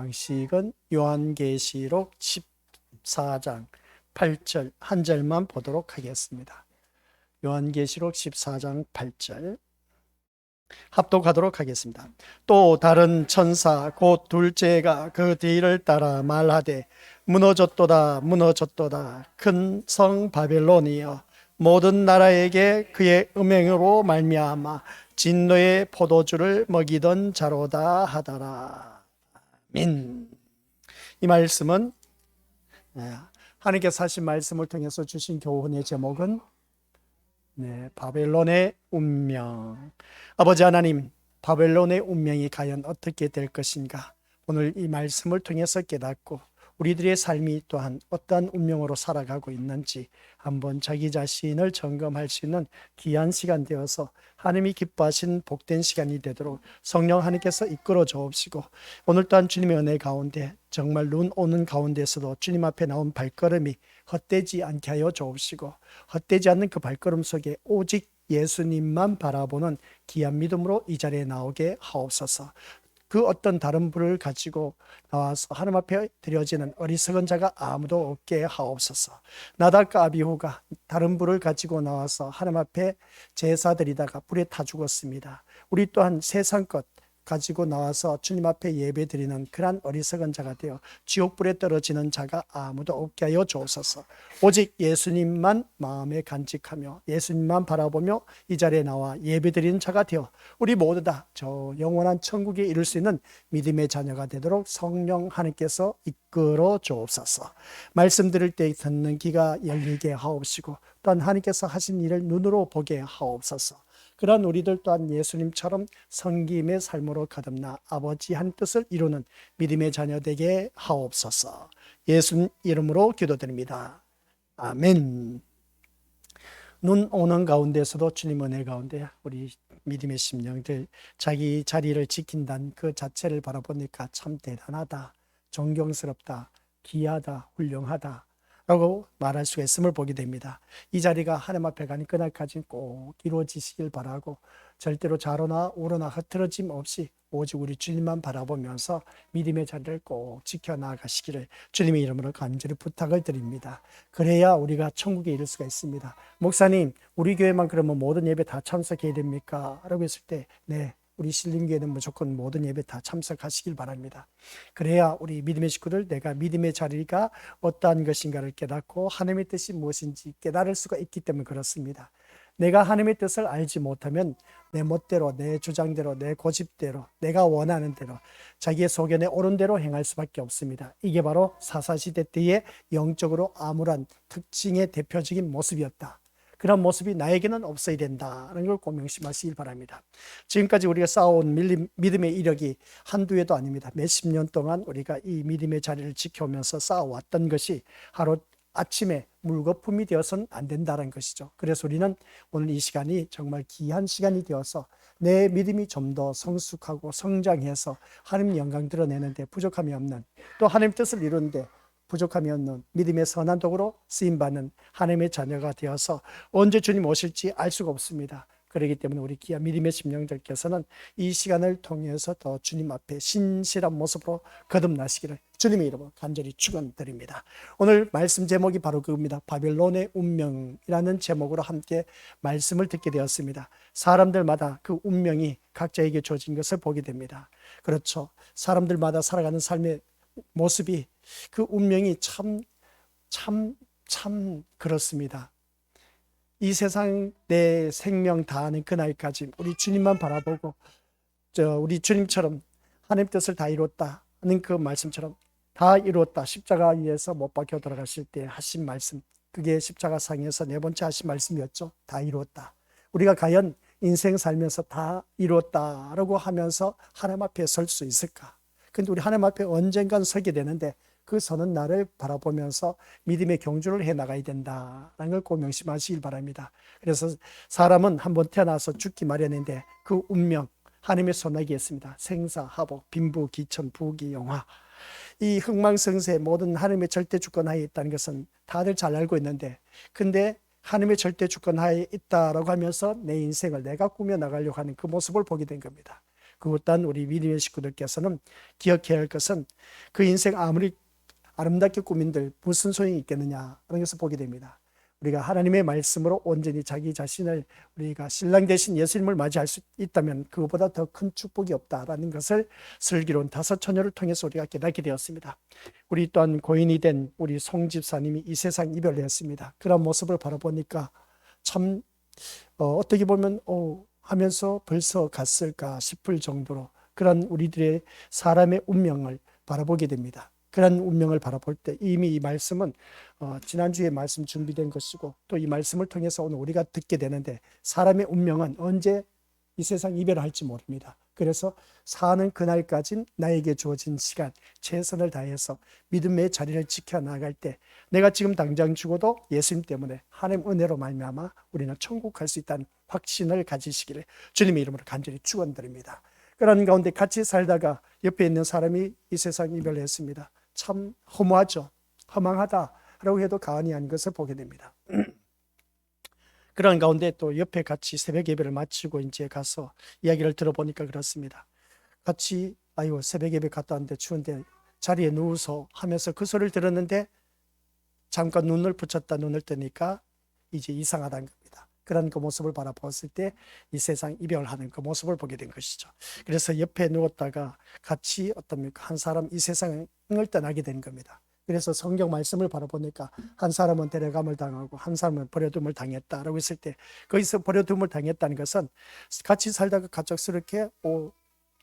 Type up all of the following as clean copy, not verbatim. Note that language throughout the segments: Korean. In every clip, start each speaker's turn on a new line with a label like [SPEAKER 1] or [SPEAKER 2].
[SPEAKER 1] 방식은 요한계시록 14장 8절 한 절만 보도록 하겠습니다. 요한계시록 14장 8절 합독하도록 하겠습니다. 또 다른 천사 곧 둘째가 그 뒤를 따라 말하되 무너졌도다 무너졌도다 큰 성 바벨론이여 모든 나라에게 그의 음행으로 말미암아 진노의 포도주를 먹이던 자로다 하더라. 아멘. 이 말씀은 하나님께서 하신 말씀을 통해서 주신 교훈의 제목은 바벨론의 운명. 아버지 하나님, 바벨론의 운명이 과연 어떻게 될 것인가? 오늘 이 말씀을 통해서 깨닫고 우리들의 삶이 또한 어떠한 운명으로 살아가고 있는지 한번 자기 자신을 점검할 수 있는 귀한 시간 되어서 하나님이 기뻐하신 복된 시간이 되도록 성령 하나님께서 이끌어 주옵시고, 오늘 또한 주님의 은혜 가운데 정말 눈 오는 가운데서도 주님 앞에 나온 발걸음이 헛되지 않게 하여 주옵시고, 헛되지 않는 그 발걸음 속에 오직 예수님만 바라보는 귀한 믿음으로 이 자리에 나오게 하옵소서. 그 어떤 다른 불을 가지고 나와서 하나님 앞에 드려지는 어리석은 자가 아무도 없게 하옵소서. 나답과 아비후가 다른 불을 가지고 나와서 하나님 앞에 제사드리다가 불에 타 죽었습니다. 우리 또한 세상 것 가지고 나와서 주님 앞에 예배 드리는 그러한 어리석은 자가 되어 지옥불에 떨어지는 자가 아무도 없게 하여 주옵소서. 오직 예수님만 마음에 간직하며 예수님만 바라보며 이 자리에 나와 예배 드리는 자가 되어 우리 모두 다 저 영원한 천국에 이룰 수 있는 믿음의 자녀가 되도록 성령 하나님께서 이끌어 주옵소서. 말씀 들을 때 듣는 귀가 열리게 하옵시고, 또한 하나님께서 하신 일을 눈으로 보게 하옵소서. 그러한 우리들 또한 예수님처럼 섬김의 삶으로 거듭나 아버지 한 뜻을 이루는 믿음의 자녀 되게 하옵소서. 예수 이름으로 기도드립니다. 아멘. 눈 오는 가운데서도 주님 은혜 가운데 우리 믿음의 심령들 자기 자리를 지킨다는 그 자체를 바라보니까 참 대단하다, 존경스럽다, 귀하다, 훌륭하다 라고 말할 수가 있음을 보게 됩니다. 이 자리가 하나님 앞에 가니 그날까지 꼭 이루어지시길 바라고, 절대로 좌로나 우로나 흐트러짐 없이 오직 우리 주님만 바라보면서 믿음의 자리를 꼭 지켜나가시기를 주님의 이름으로 간절히 부탁을 드립니다. 그래야 우리가 천국에 이를 수가 있습니다. 목사님, 우리 교회만 그러면 모든 예배 다 참석해야 됩니까? 라고 했을 때 네, 우리 신림교회는 무조건 모든 예배 다 참석하시길 바랍니다. 그래야 우리 믿음의 식구들 내가 믿음의 자리가 어떠한 것인가를 깨닫고 하나님의 뜻이 무엇인지 깨달을 수가 있기 때문에 그렇습니다. 내가 하나님의 뜻을 알지 못하면 내 멋대로, 내 주장대로, 내 고집대로, 내가 원하는 대로, 자기의 소견에 옳은 대로 행할 수밖에 없습니다. 이게 바로 사사시대 때의 영적으로 암울한 특징의 대표적인 모습이었다. 그런 모습이 나에게는 없어야 된다는 걸 꼭 명심하시길 바랍니다. 지금까지 우리가 쌓아온 믿음의 이력이 한두 해도 아닙니다. 몇십 년 동안 우리가 이 믿음의 자리를 지켜오면서 쌓아왔던 것이 하루 아침에 물거품이 되어서는 안 된다는 것이죠. 그래서 우리는 오늘 이 시간이 정말 귀한 시간이 되어서 내 믿음이 좀 더 성숙하고 성장해서 하나님 영광 드러내는데 부족함이 없는, 또 하나님 뜻을 이루는데 부족함이 없는 믿음의 선한 도구로 쓰임받는 하나님의 자녀가 되어서 언제 주님 오실지 알 수가 없습니다. 그렇기 때문에 우리 귀한 믿음의 심령들께서는 이 시간을 통해서 더 주님 앞에 신실한 모습으로 거듭나시기를 주님의 이름으로 간절히 축원드립니다. 오늘 말씀 제목이 바로 그겁니다. 바벨론의 운명이라는 제목으로 함께 말씀을 듣게 되었습니다. 사람들마다 그 운명이 각자에게 주어진 것을 보게 됩니다. 그렇죠. 사람들마다 살아가는 삶의 모습이, 그 운명이 참 그렇습니다. 이 세상 내 생명 다하는 그날까지 우리 주님만 바라보고 우리 주님처럼 하나님 뜻을 다 이뤘다는 그 말씀처럼 다 이뤘다, 십자가 위에서 못 박혀 돌아가실 때 하신 말씀, 그게 십자가상에서 네 번째 하신 말씀이었죠. 다 이뤘다. 우리가 과연 인생 살면서 다 이뤘다라고 하면서 하나님 앞에 설 수 있을까? 근데 우리 하나님 앞에 언젠간 서게 되는데 그 서는 나를 바라보면서 믿음의 경주를 해나가야 된다는 걸 꼭 명심하시길 바랍니다. 그래서 사람은 한번 태어나서 죽기 마련인데 그 운명 하나님의 손아귀에 있습니다. 생사, 하복, 빈부, 기천, 부귀, 영화, 이 흥망성쇠 모든 하나님의 절대 주권 하에 있다는 것은 다들 잘 알고 있는데, 근데 하나님의 절대 주권 하에 있다라고 하면서 내 인생을 내가 꾸며 나가려고 하는 그 모습을 보게 된 겁니다. 그 또한 우리 믿음의 식구들께서는 기억해야 할 것은 그 인생 아무리 아름답게 꾸민들 무슨 소용이 있겠느냐 하는 것을 보게 됩니다. 우리가 하나님의 말씀으로 온전히 자기 자신을 우리가 신랑 대신 예수님을 맞이할 수 있다면 그것보다 더 큰 축복이 없다라는 것을 슬기로운 다섯 처녀를 통해서 우리가 깨닫게 되었습니다. 우리 또한 고인이 된 우리 송 집사님이 이 세상 이별을 했습니다. 그런 모습을 바라보니까 참 어떻게 보면 하면서 벌써 갔을까 싶을 정도로 그런 우리들의 사람의 운명을 바라보게 됩니다. 그런 운명을 바라볼 때 이미 이 말씀은 지난주에 말씀 준비된 것이고 또 이 말씀을 통해서 오늘 우리가 듣게 되는데 사람의 운명은 언제 이 세상 이별할지 모릅니다. 그래서 사는 그날까진 나에게 주어진 시간 최선을 다해서 믿음의 자리를 지켜나갈 때 내가 지금 당장 죽어도 예수님 때문에 하나님 은혜로 말미암아 우리는 천국 갈 수 있다는 확신을 가지시기를 주님의 이름으로 간절히 축원드립니다. 그런 가운데 같이 살다가 옆에 있는 사람이 이 세상 이별을 했습니다. 참 허무하죠. 허망하다라고 해도 과언이 아닌 것을 보게 됩니다. 그런 가운데 또 옆에 같이 새벽 예배를 마치고 이제 가서 이야기를 들어보니까 그렇습니다. 같이 새벽 예배 갔다 왔는데 추운데 자리에 누워서 하면서 그 소리를 들었는데 잠깐 눈을 붙였다 눈을 뜨니까 이제 이상하다는 겁니다. 그런 그 모습을 바라보았을 때 이 세상 이별하는 그 모습을 보게 된 것이죠. 그래서 옆에 누웠다가 같이 한 사람 이 세상을 떠나게 된 겁니다. 그래서 성경 말씀을 바라보니까 한 사람은 데려감을 당하고 한 사람은 버려둠을 당했다라고 했을 때 거기서 버려둠을 당했다는 것은 같이 살다가 갑작스럽게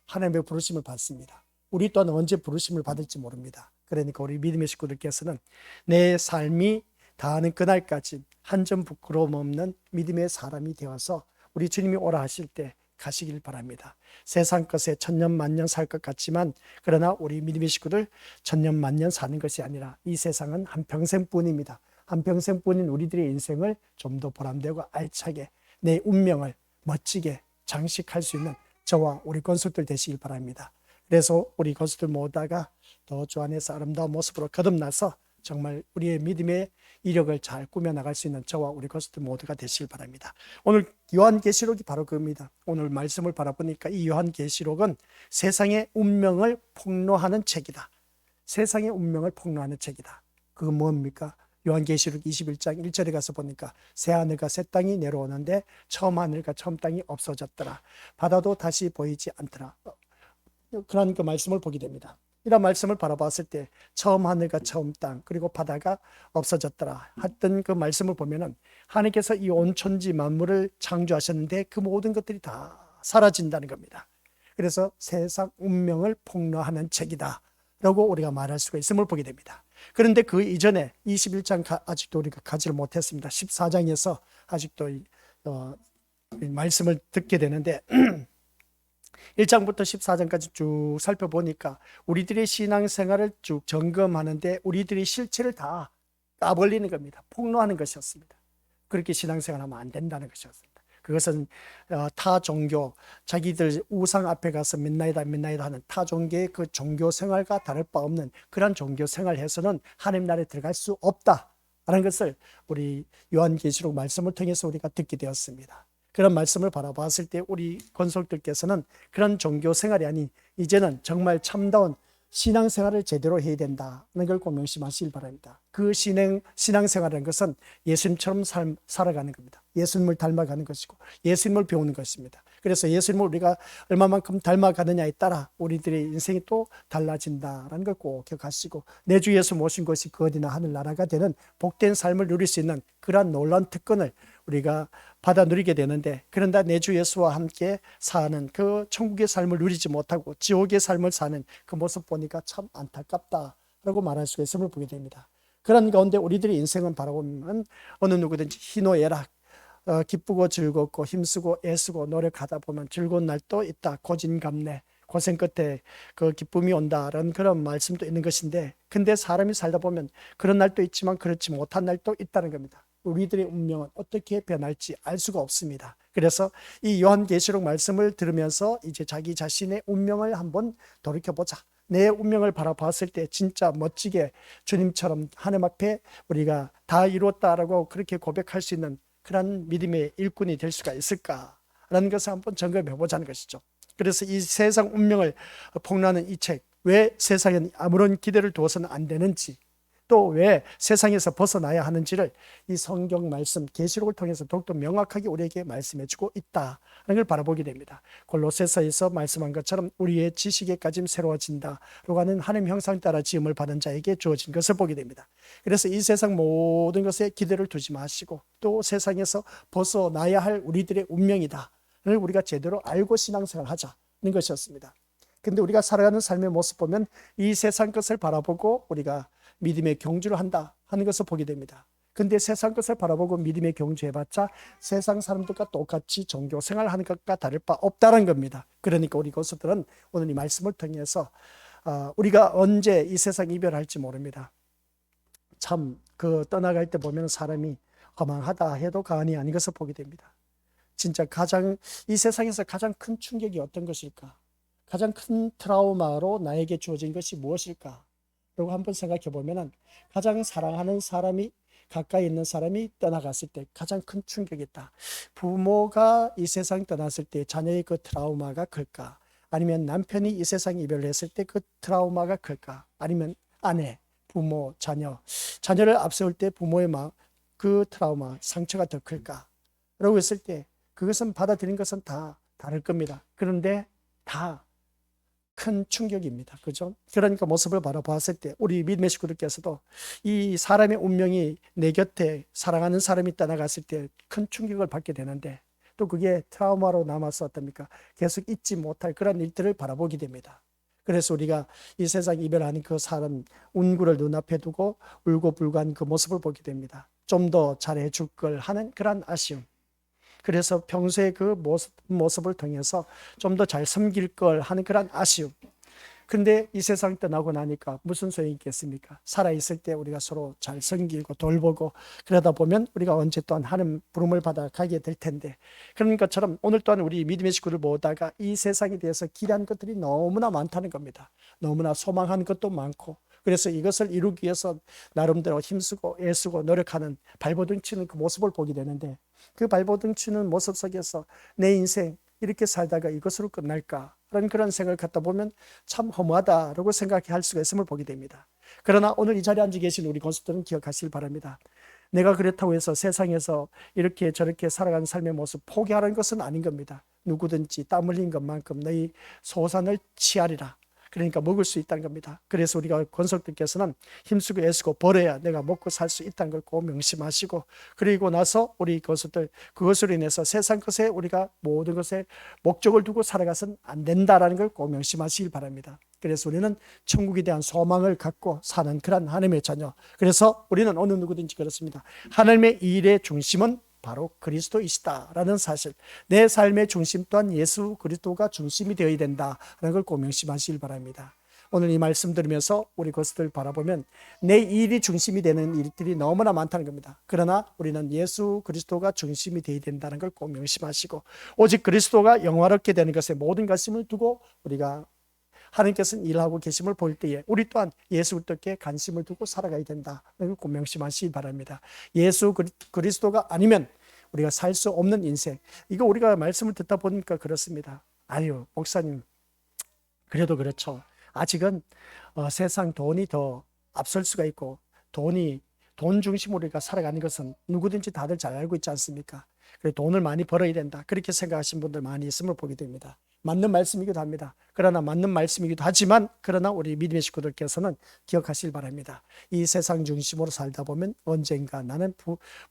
[SPEAKER 1] 하나님의 부르심을 받습니다. 우리 또한 언제 부르심을 받을지 모릅니다. 그러니까 우리 믿음의 식구들께서는 내 삶이 다하는 그날까지 한 점 부끄러움 없는 믿음의 사람이 되어서 우리 주님이 오라 하실 때 가시길 바랍니다. 세상 것에 천년만년 살 것 같지만 그러나 우리 믿음의 식구들 천년만년 사는 것이 아니라 이 세상은 한평생뿐입니다. 한평생뿐인 우리들의 인생을 좀 더 보람되고 알차게 내 운명을 멋지게 장식할 수 있는 저와 우리 건수들 되시길 바랍니다. 그래서 우리 건수들 모두가 더 주 안에서 아름다운 모습으로 거듭나서 정말 우리의 믿음의 이력을 잘 꾸며나갈 수 있는 저와 우리 것들 모두가 되시길 바랍니다. 오늘 요한계시록이 바로 그겁니다. 오늘 말씀을 바라보니까 이 요한계시록은 세상의 운명을 폭로하는 책이다. 세상의 운명을 폭로하는 책이다. 그건 뭡니까? 요한계시록 21장 1절에 가서 보니까 새 하늘과 새 땅이 내려오는데 처음 하늘과 처음 땅이 없어졌더라. 바다도 다시 보이지 않더라. 그런 그 말씀을 보게 됩니다. 이런 말씀을 바라봤을 때 처음 하늘과 처음 땅 그리고 바다가 없어졌더라 했던 그 말씀을 보면은 하나님께서 이 온 천지 만물을 창조하셨는데 그 모든 것들이 다 사라진다는 겁니다. 그래서 세상 운명을 폭로하는 책이다 라고 우리가 말할 수가 있음을 보게 됩니다. 그런데 그 이전에 21장 아직도 우리가 가지를 못했습니다. 14장에서 아직도 말씀을 듣게 되는데 1장부터 14장까지 쭉 살펴보니까 우리들의 신앙생활을 쭉 점검하는데 우리들의 실체를 다 까버리는 겁니다. 폭로하는 것이었습니다. 그렇게 신앙생활하면 안 된다는 것이었습니다. 그것은 타 종교, 자기들 우상 앞에 가서 mid나이다 하는 타 종교의 그 종교 생활과 다를 바 없는 그런 종교 생활해서는 하나님 나라에 들어갈 수 없다라는 것을 우리 요한계시록 말씀을 통해서 우리가 듣게 되었습니다. 그런 말씀을 바라봤을 때 우리 권속들께서는 그런 종교 생활이 아닌 이제는 정말 참다운 신앙생활을 제대로 해야 된다는 걸 꼭 명심하시길 바랍니다. 그 신앙생활이라는 것은 예수님처럼 살아가는 겁니다. 예수님을 닮아가는 것이고 예수님을 배우는 것입니다. 그래서 예수님을 우리가 얼마만큼 닮아가느냐에 따라 우리들의 인생이 또 달라진다는 걸 꼭 기억하시고 내 주 예수 모신 것이 그 어디나 하늘나라가 되는 복된 삶을 누릴 수 있는 그러한 놀라운 특권을 우리가 받아 누리게 되는데 그런데 내 주 예수와 함께 사는 그 천국의 삶을 누리지 못하고 지옥의 삶을 사는 그 모습 보니까 참 안타깝다라고 말할 수가 있음을 보게 됩니다. 그런 가운데 우리들의 인생은 바라보면 어느 누구든지 희노애락 기쁘고 즐겁고 힘쓰고 애쓰고 노력하다 보면 즐거운 날도 있다. 고진감래 고생 끝에 그 기쁨이 온다라는 그런 말씀도 있는 것인데 근데 사람이 살다 보면 그런 날도 있지만 그렇지 못한 날도 있다는 겁니다. 우리들의 운명은 어떻게 변할지 알 수가 없습니다. 그래서 이 요한계시록 말씀을 들으면서 이제 자기 자신의 운명을 한번 돌이켜보자. 내 운명을 바라봤을 때 진짜 멋지게 주님처럼 하나님 앞에 우리가 다 이루었다라고 그렇게 고백할 수 있는 그런 믿음의 일꾼이 될 수가 있을까라는 것을 한번 점검해 보자는 것이죠. 그래서 이 세상 운명을 폭로하는 이 책, 왜 세상엔 아무런 기대를 두어서는 안 되는지, 또 왜 세상에서 벗어나야 하는지를 이 성경 말씀 계시록을 통해서 더욱더 명확하게 우리에게 말씀해 주고 있다는 걸 바라보게 됩니다. 골로새서에서 말씀한 것처럼 우리의 지식의 까짐 새로워진다라고 하는 하나님 형상 따라 지음을 받은 자에게 주어진 것을 보게 됩니다. 그래서 이 세상 모든 것에 기대를 두지 마시고 또 세상에서 벗어나야 할 우리들의 운명이다 를 우리가 제대로 알고 신앙생활을 하자는 것이었습니다. 근데 우리가 살아가는 삶의 모습 보면 이 세상 것을 바라보고 우리가 믿음의 경주를 한다 하는 것을 보게 됩니다. 근데 세상 것을 바라보고 믿음의 경주해봤자 세상 사람들과 똑같이 종교 생활하는 것과 다를 바 없다는 겁니다. 그러니까 우리 교수들은 오늘 이 말씀을 통해서 우리가 언제 이 세상 이별할지 모릅니다. 참 그 떠나갈 때 보면 사람이 허망하다 해도 과언이 아닌 것을 보게 됩니다. 진짜 이 세상에서 가장 큰 충격이 어떤 것일까? 가장 큰 트라우마로 나에게 주어진 것이 무엇일까? 라고 한번 생각해 보면 가장 사랑하는 사람이, 가까이 있는 사람이 떠나갔을 때 가장 큰 충격이 있다. 부모가 이 세상 떠났을 때 자녀의 그 트라우마가 클까? 아니면 남편이 이 세상 이별을 했을 때 그 트라우마가 클까? 아니면 아내, 부모, 자녀를 앞세울 때 부모의 그 트라우마, 상처가 더 클까? 라고 했을 때 그것은 받아들인 것은 다 다를 겁니다. 그런데 다 큰 충격입니다. 그죠? 그러니까 모습을 바라봤을 때 우리 믿음의 식구들께서도 이 사람의 운명이 내 곁에 사랑하는 사람이 떠나갔을 때 큰 충격을 받게 되는데 또 그게 트라우마로 남아서 어떻습니까? 계속 잊지 못할 그런 일들을 바라보게 됩니다. 그래서 우리가 이 세상 이별하는 그 사람 운구를 눈앞에 두고 울고불고한 그 모습을 보게 됩니다. 좀 더 잘해줄 걸 하는 그런 아쉬움. 그래서 평소에 그 모습을 통해서 좀 더 잘 섬길 걸 하는 그런 아쉬움. 근데 이 세상 떠나고 나니까 무슨 소용이 있겠습니까? 살아있을 때 우리가 서로 잘 섬기고 돌보고 그러다 보면 우리가 언제 또한 하나님 부름을 받아 가게 될 텐데, 그런 것처럼 오늘 또한 우리 믿음의 식구를 모다가 이 세상에 대해서 기대한 것들이 너무나 많다는 겁니다. 너무나 소망하는 것도 많고, 그래서 이것을 이루기 위해서 나름대로 힘쓰고 애쓰고 노력하는 발버둥 치는 그 모습을 보게 되는데, 그 발버둥 치는 모습 속에서 내 인생 이렇게 살다가 이것으로 끝날까? 그런 생각을 갖다 보면 참 허무하다라고 생각할 수가 있음을 보게 됩니다. 그러나 오늘 이 자리에 앉아 계신 우리 권수들은 기억하시길 바랍니다. 내가 그렇다고 해서 세상에서 이렇게 저렇게 살아가는 삶의 모습 포기하는 것은 아닌 겁니다. 누구든지 땀 흘린 것만큼 너희 소산을 취하리라. 그러니까 먹을 수 있다는 겁니다. 그래서 우리가 권속들께서는 힘쓰고 애쓰고 벌어야 내가 먹고 살 수 있다는 걸 꼭 명심하시고, 그리고 나서 우리 권속들 그것으로 인해서 세상 것에 우리가 모든 것에 목적을 두고 살아가서는 안 된다라는 걸 꼭 명심하시길 바랍니다. 그래서 우리는 천국에 대한 소망을 갖고 사는 그런 하나님의 자녀. 그래서 우리는 어느 누구든지 그렇습니다. 하나님의 일의 중심은 바로 그리스도이시다라는 사실, 내 삶의 중심 또한 예수 그리스도가 중심이 되어야 된다라는 걸 꼭 명심하시길 바랍니다. 오늘 이 말씀 들으면서 우리 것을 바라보면 내 일이 중심이 되는 일들이 너무나 많다는 겁니다. 그러나 우리는 예수 그리스도가 중심이 되어야 된다는 걸 꼭 명심하시고, 오직 그리스도가 영화롭게 되는 것에 모든 관심을 두고 우리가 하나님께서는 일하고 계심을 볼 때에 우리 또한 예수 그리스도께 관심을 두고 살아가야 된다. 꼭 명심하시기 바랍니다. 예수 그리스도가 아니면 우리가 살 수 없는 인생. 이거 우리가 말씀을 듣다 보니까 그렇습니다. 아유, 목사님, 그래도 그렇죠. 아직은 세상 돈이 더 앞설 수가 있고 돈 중심으로 우리가 살아가는 것은 누구든지 다들 잘 알고 있지 않습니까? 그래, 돈을 많이 벌어야 된다. 그렇게 생각하시는 분들 많이 있음을 보게 됩니다. 맞는 말씀이기도 합니다. 그러나 맞는 말씀이기도 하지만, 그러나 우리 믿음의 식구들께서는 기억하시길 바랍니다. 이 세상 중심으로 살다 보면 언젠가 나는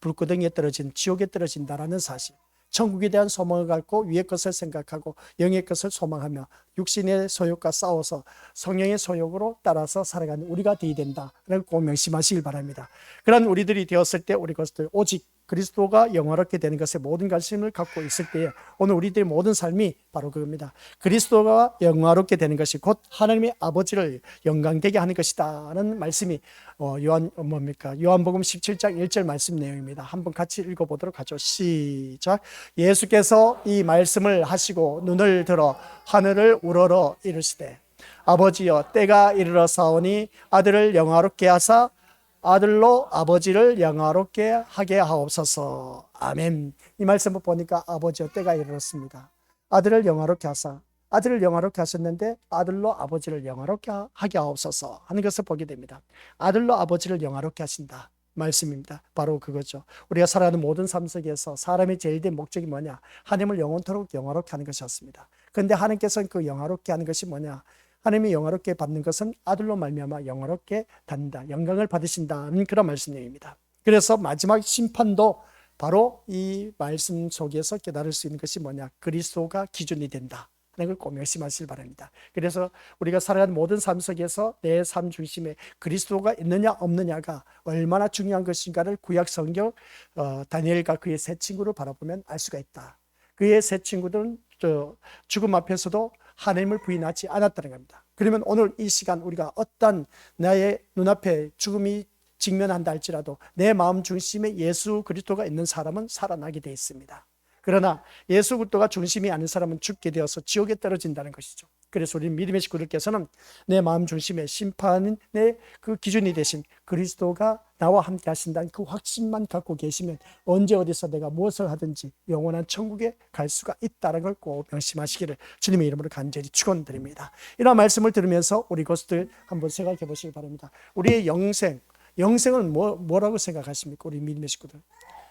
[SPEAKER 1] 불구덩이에 떨어진 지옥에 떨어진다라는 사실, 천국에 대한 소망을 갖고 위의 것을 생각하고 영의 것을 소망하며 육신의 소욕과 싸워서 성령의 소욕으로 따라서 살아가는 우리가 되어야 된다라고 꼭 명심하시길 바랍니다. 그런 우리들이 되었을 때 우리 것들 오직 그리스도가 영화롭게 되는 것에 모든 관심을 갖고 있을 때에 오늘 우리들의 모든 삶이 바로 그겁니다. 그리스도가 영화롭게 되는 것이 곧 하나님의 아버지를 영광되게 하는 것이다 라는 말씀이 요한복음 17장 1절 말씀 내용입니다. 한번 같이 읽어보도록 하죠. 시작. 예수께서 이 말씀을 하시고 눈을 들어 하늘을 우러러 이르시되 아버지여 때가 이르러 사오니 아들을 영화롭게 하사 아들로 아버지를 영화롭게 하게 하옵소서. 아멘. 이 말씀을 보니까 아버지여 때가 이르렀습니다. 아들을 영화롭게 하사, 아들을 영화롭게 하셨는데 아들로 아버지를 영화롭게 하게 하옵소서 하는 것을 보게 됩니다. 아들로 아버지를 영화롭게 하신다 말씀입니다. 바로 그거죠. 우리가 살아가는 모든 삶 속에서 사람의 제일 된 목적이 뭐냐? 하나님을 영원토록 영화롭게 하는 것이었습니다. 그런데 하나님께서는 그 영화롭게 하는 것이 뭐냐? 하나님이 영화롭게 받는 것은 아들로 말미암아 영화롭게 받는다, 영광을 받으신다는 그런 말씀입니다. 그래서 마지막 심판도 바로 이 말씀 속에서 깨달을 수 있는 것이 뭐냐? 그리스도가 기준이 된다 하는 걸 꼭 명심하시길 바랍니다. 그래서 우리가 살아가는 모든 삶 속에서 내 삶 중심에 그리스도가 있느냐 없느냐가 얼마나 중요한 것인가를 구약 성경 다니엘과 그의 세 친구를 바라보면 알 수가 있다. 그의 세 친구들은 죽음 앞에서도 하나님을 부인하지 않았다는 겁니다. 그러면 오늘 이 시간 우리가 어떤 나의 눈앞에 죽음이 직면한다 할지라도 내 마음 중심에 예수 그리스도가 있는 사람은 살아나게 되어 있습니다. 그러나 예수 그리스도가 중심이 아닌 사람은 죽게 되어서 지옥에 떨어진다는 것이죠. 그래서 우리 믿음의 식구들께서는 내 마음 중심에 심판의 그 기준이 되신 그리스도가 나와 함께 하신다는 그 확신만 갖고 계시면 언제 어디서 내가 무엇을 하든지 영원한 천국에 갈 수가 있다는 걸 꼭 명심하시기를 주님의 이름으로 간절히 축원드립니다. 이런 말씀을 들으면서 우리 것들 한번 생각해 보시기 바랍니다. 우리의 영생은 뭐라고 생각하십니까? 우리 믿음의 식구들.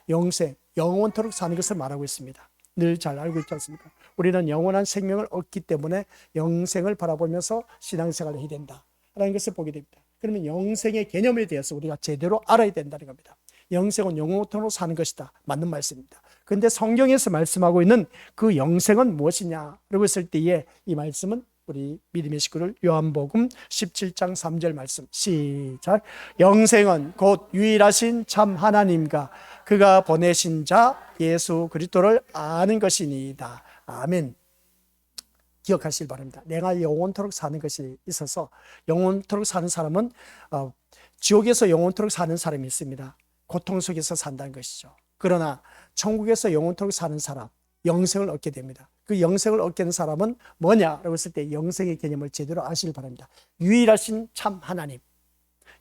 [SPEAKER 1] 영생, 영원토록 사는 것을 말하고 있습니다. 늘 잘 알고 있지 않습니까? 우리는 영원한 생명을 얻기 때문에 영생을 바라보면서 신앙생활을 해야 된다라는 것을 보게 됩니다. 그러면 영생의 개념에 대해서 우리가 제대로 알아야 된다는 겁니다. 영생은 영원토록 사는 것이다. 맞는 말씀입니다. 그런데 성경에서 말씀하고 있는 그 영생은 무엇이냐라고 했을 때에 이 말씀은 우리 믿음의 식구들 요한복음 17장 3절 말씀 시작. 영생은 곧 유일하신 참 하나님과 그가 보내신 자 예수 그리스도를 아는 것이니이다. 아멘. 기억하시길 바랍니다. 내가 영원토록 사는 것이 있어서 영원토록 사는 사람은 지옥에서 영원토록 사는 사람이 있습니다. 고통 속에서 산다는 것이죠. 그러나 천국에서 영원토록 사는 사람, 영생을 얻게 됩니다. 그 영생을 얻게 된 사람은 뭐냐라고 했을 때 영생의 개념을 제대로 아시길 바랍니다. 유일하신 참 하나님,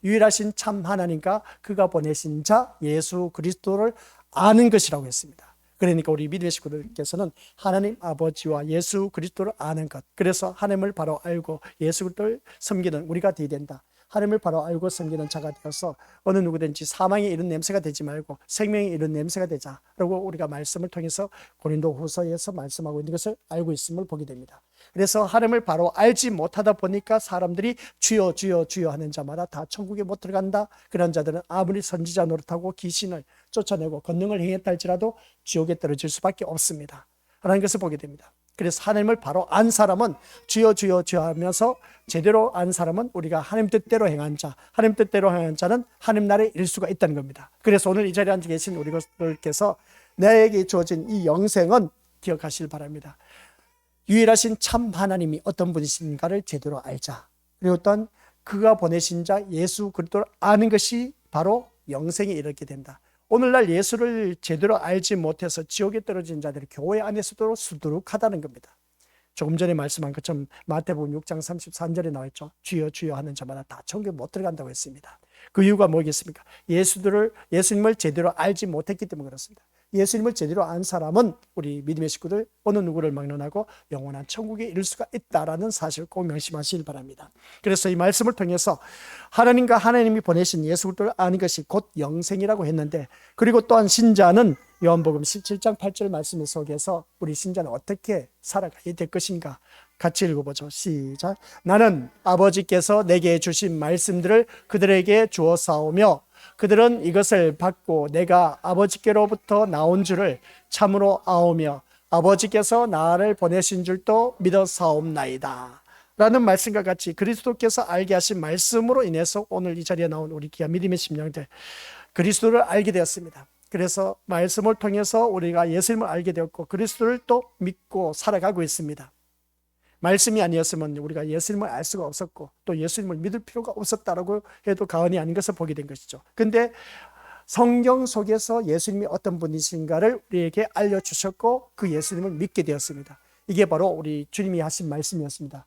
[SPEAKER 1] 유일하신 참 하나님과 그가 보내신 자 예수 그리스도를 아는 것이라고 했습니다. 그러니까 우리 믿음의 식구들께서는 하나님 아버지와 예수 그리스도를 아는 것, 그래서 하나님을 바로 알고 예수 그리스도를 섬기는 우리가 되어야 된다. 하나님을 바로 알고 섬기는 자가 되어서 어느 누구든지 사망에 이른 냄새가 되지 말고 생명에 이른 냄새가 되자라고 우리가 말씀을 통해서 고린도후서에서 말씀하고 있는 것을 알고 있음을 보게 됩니다. 그래서 하나님을 바로 알지 못하다 보니까 사람들이 주여 주여 주여 하는 자마다 다 천국에 못 들어간다. 그런 자들은 아무리 선지자 노릇하고 귀신을 쫓아내고 권능을 행했다 할지라도 지옥에 떨어질 수밖에 없습니다 라는 것을 보게 됩니다. 그래서 하나님을 바로 안 사람은 주여 주여 주여 하면서 제대로 안 사람은 우리가 하나님 뜻대로 행한 자, 하나님 뜻대로 행한 자는 하나님 나라에 이를 수가 있다는 겁니다. 그래서 오늘 이 자리에 앉아 계신 우리 것들께서 나에게 주어진 이 영생은 기억하시길 바랍니다. 유일하신 참 하나님이 어떤 분이신가를 제대로 알자. 그리고 또한 그가 보내신 자 예수 그리스도를 아는 것이 바로 영생에 이르게 된다. 오늘날 예수를 제대로 알지 못해서 지옥에 떨어진 자들이 교회 안에서도 수두룩하다는 겁니다. 조금 전에 말씀한 것처럼 마태복음 6장 33절에 나와 있죠. 주여 주여 하는 자마다 다 천국에 못 들어간다고 했습니다. 그 이유가 뭐겠습니까? 예수님을 제대로 알지 못했기 때문에 그렇습니다. 예수님을 제대로 안 사람은 우리 믿음의 식구들 어느 누구를 막론하고 영원한 천국에 이를 수가 있다라는 사실을 꼭 명심하시길 바랍니다. 그래서 이 말씀을 통해서 하나님과 하나님이 보내신 예수 그리스도를 아는 것이 곧 영생이라고 했는데, 그리고 또한 신자는 요한복음 17장 8절 말씀 속에서 우리 신자는 어떻게 살아가야 될 것인가 같이 읽어보죠. 시작. 나는 아버지께서 내게 주신 말씀들을 그들에게 주었사오며 그들은 이것을 받고 내가 아버지께로부터 나온 줄을 참으로 아오며 아버지께서 나를 보내신 줄도 믿어사옵나이다 라는 말씀과 같이 그리스도께서 알게 하신 말씀으로 인해서 오늘 이 자리에 나온 우리 귀한 믿음의 심령들 그리스도를 알게 되었습니다. 그래서 말씀을 통해서 우리가 예수님을 알게 되었고 그리스도를 또 믿고 살아가고 있습니다. 말씀이 아니었으면 우리가 예수님을 알 수가 없었고 또 예수님을 믿을 필요가 없었다라고 해도 과언이 아닌 것을 보게 된 것이죠. 근데 성경 속에서 예수님이 어떤 분이신가를 우리에게 알려주셨고 그 예수님을 믿게 되었습니다. 이게 바로 우리 주님이 하신 말씀이었습니다.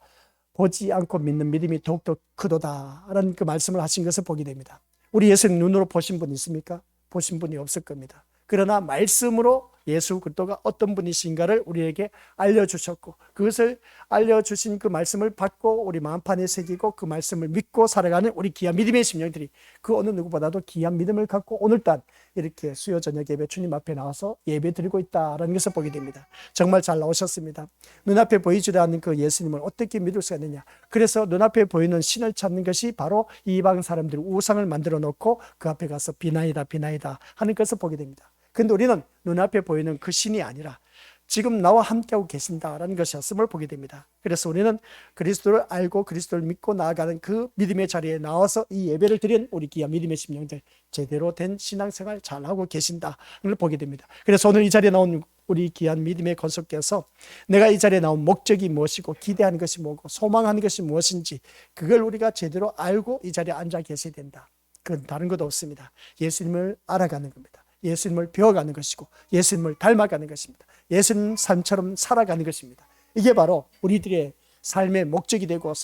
[SPEAKER 1] 보지 않고 믿는 믿음이 더욱더 크도다라는 그 말씀을 하신 것을 보게 됩니다. 우리 예수님 눈으로 보신 분 있습니까? 보신 분이 없을 겁니다. 그러나 말씀으로 예수 그리스도가 어떤 분이신가를 우리에게 알려주셨고, 그것을 알려주신 그 말씀을 받고 우리 마음판에 새기고 그 말씀을 믿고 살아가는 우리 귀한 믿음의 심령들이 그 어느 누구보다도 귀한 믿음을 갖고 오늘따라 이렇게 수요 저녁 예배 주님 앞에 나와서 예배 드리고 있다라는 것을 보게 됩니다. 정말 잘 나오셨습니다. 눈앞에 보이지 않는 그 예수님을 어떻게 믿을 수가 있느냐. 그래서 눈앞에 보이는 신을 찾는 것이 바로 이방 사람들이 우상을 만들어 놓고 그 앞에 가서 비나이다 비나이다 하는 것을 보게 됩니다. 근데 우리는 눈앞에 보이는 그 신이 아니라 지금 나와 함께하고 계신다라는 것이었음을 보게 됩니다. 그래서 우리는 그리스도를 알고 그리스도를 믿고 나아가는 그 믿음의 자리에 나와서 이 예배를 드린 우리 귀한 믿음의 심령들, 제대로 된 신앙생활 잘하고 계신다를 보게 됩니다. 그래서 오늘 이 자리에 나온 우리 귀한 믿음의 권속께서 내가 이 자리에 나온 목적이 무엇이고 기대하는 것이 뭐고 소망하는 것이 무엇인지 그걸 우리가 제대로 알고 이 자리에 앉아 계셔야 된다. 그건 다른 것도 없습니다. 예수님을 알아가는 겁니다. 예수님을 배워가는 것이고 예수님을 닮아가는 것입니다. 예수님 삶처럼 살아가는 것입니다. 이게 바로 우리들의 삶의 목적이 되고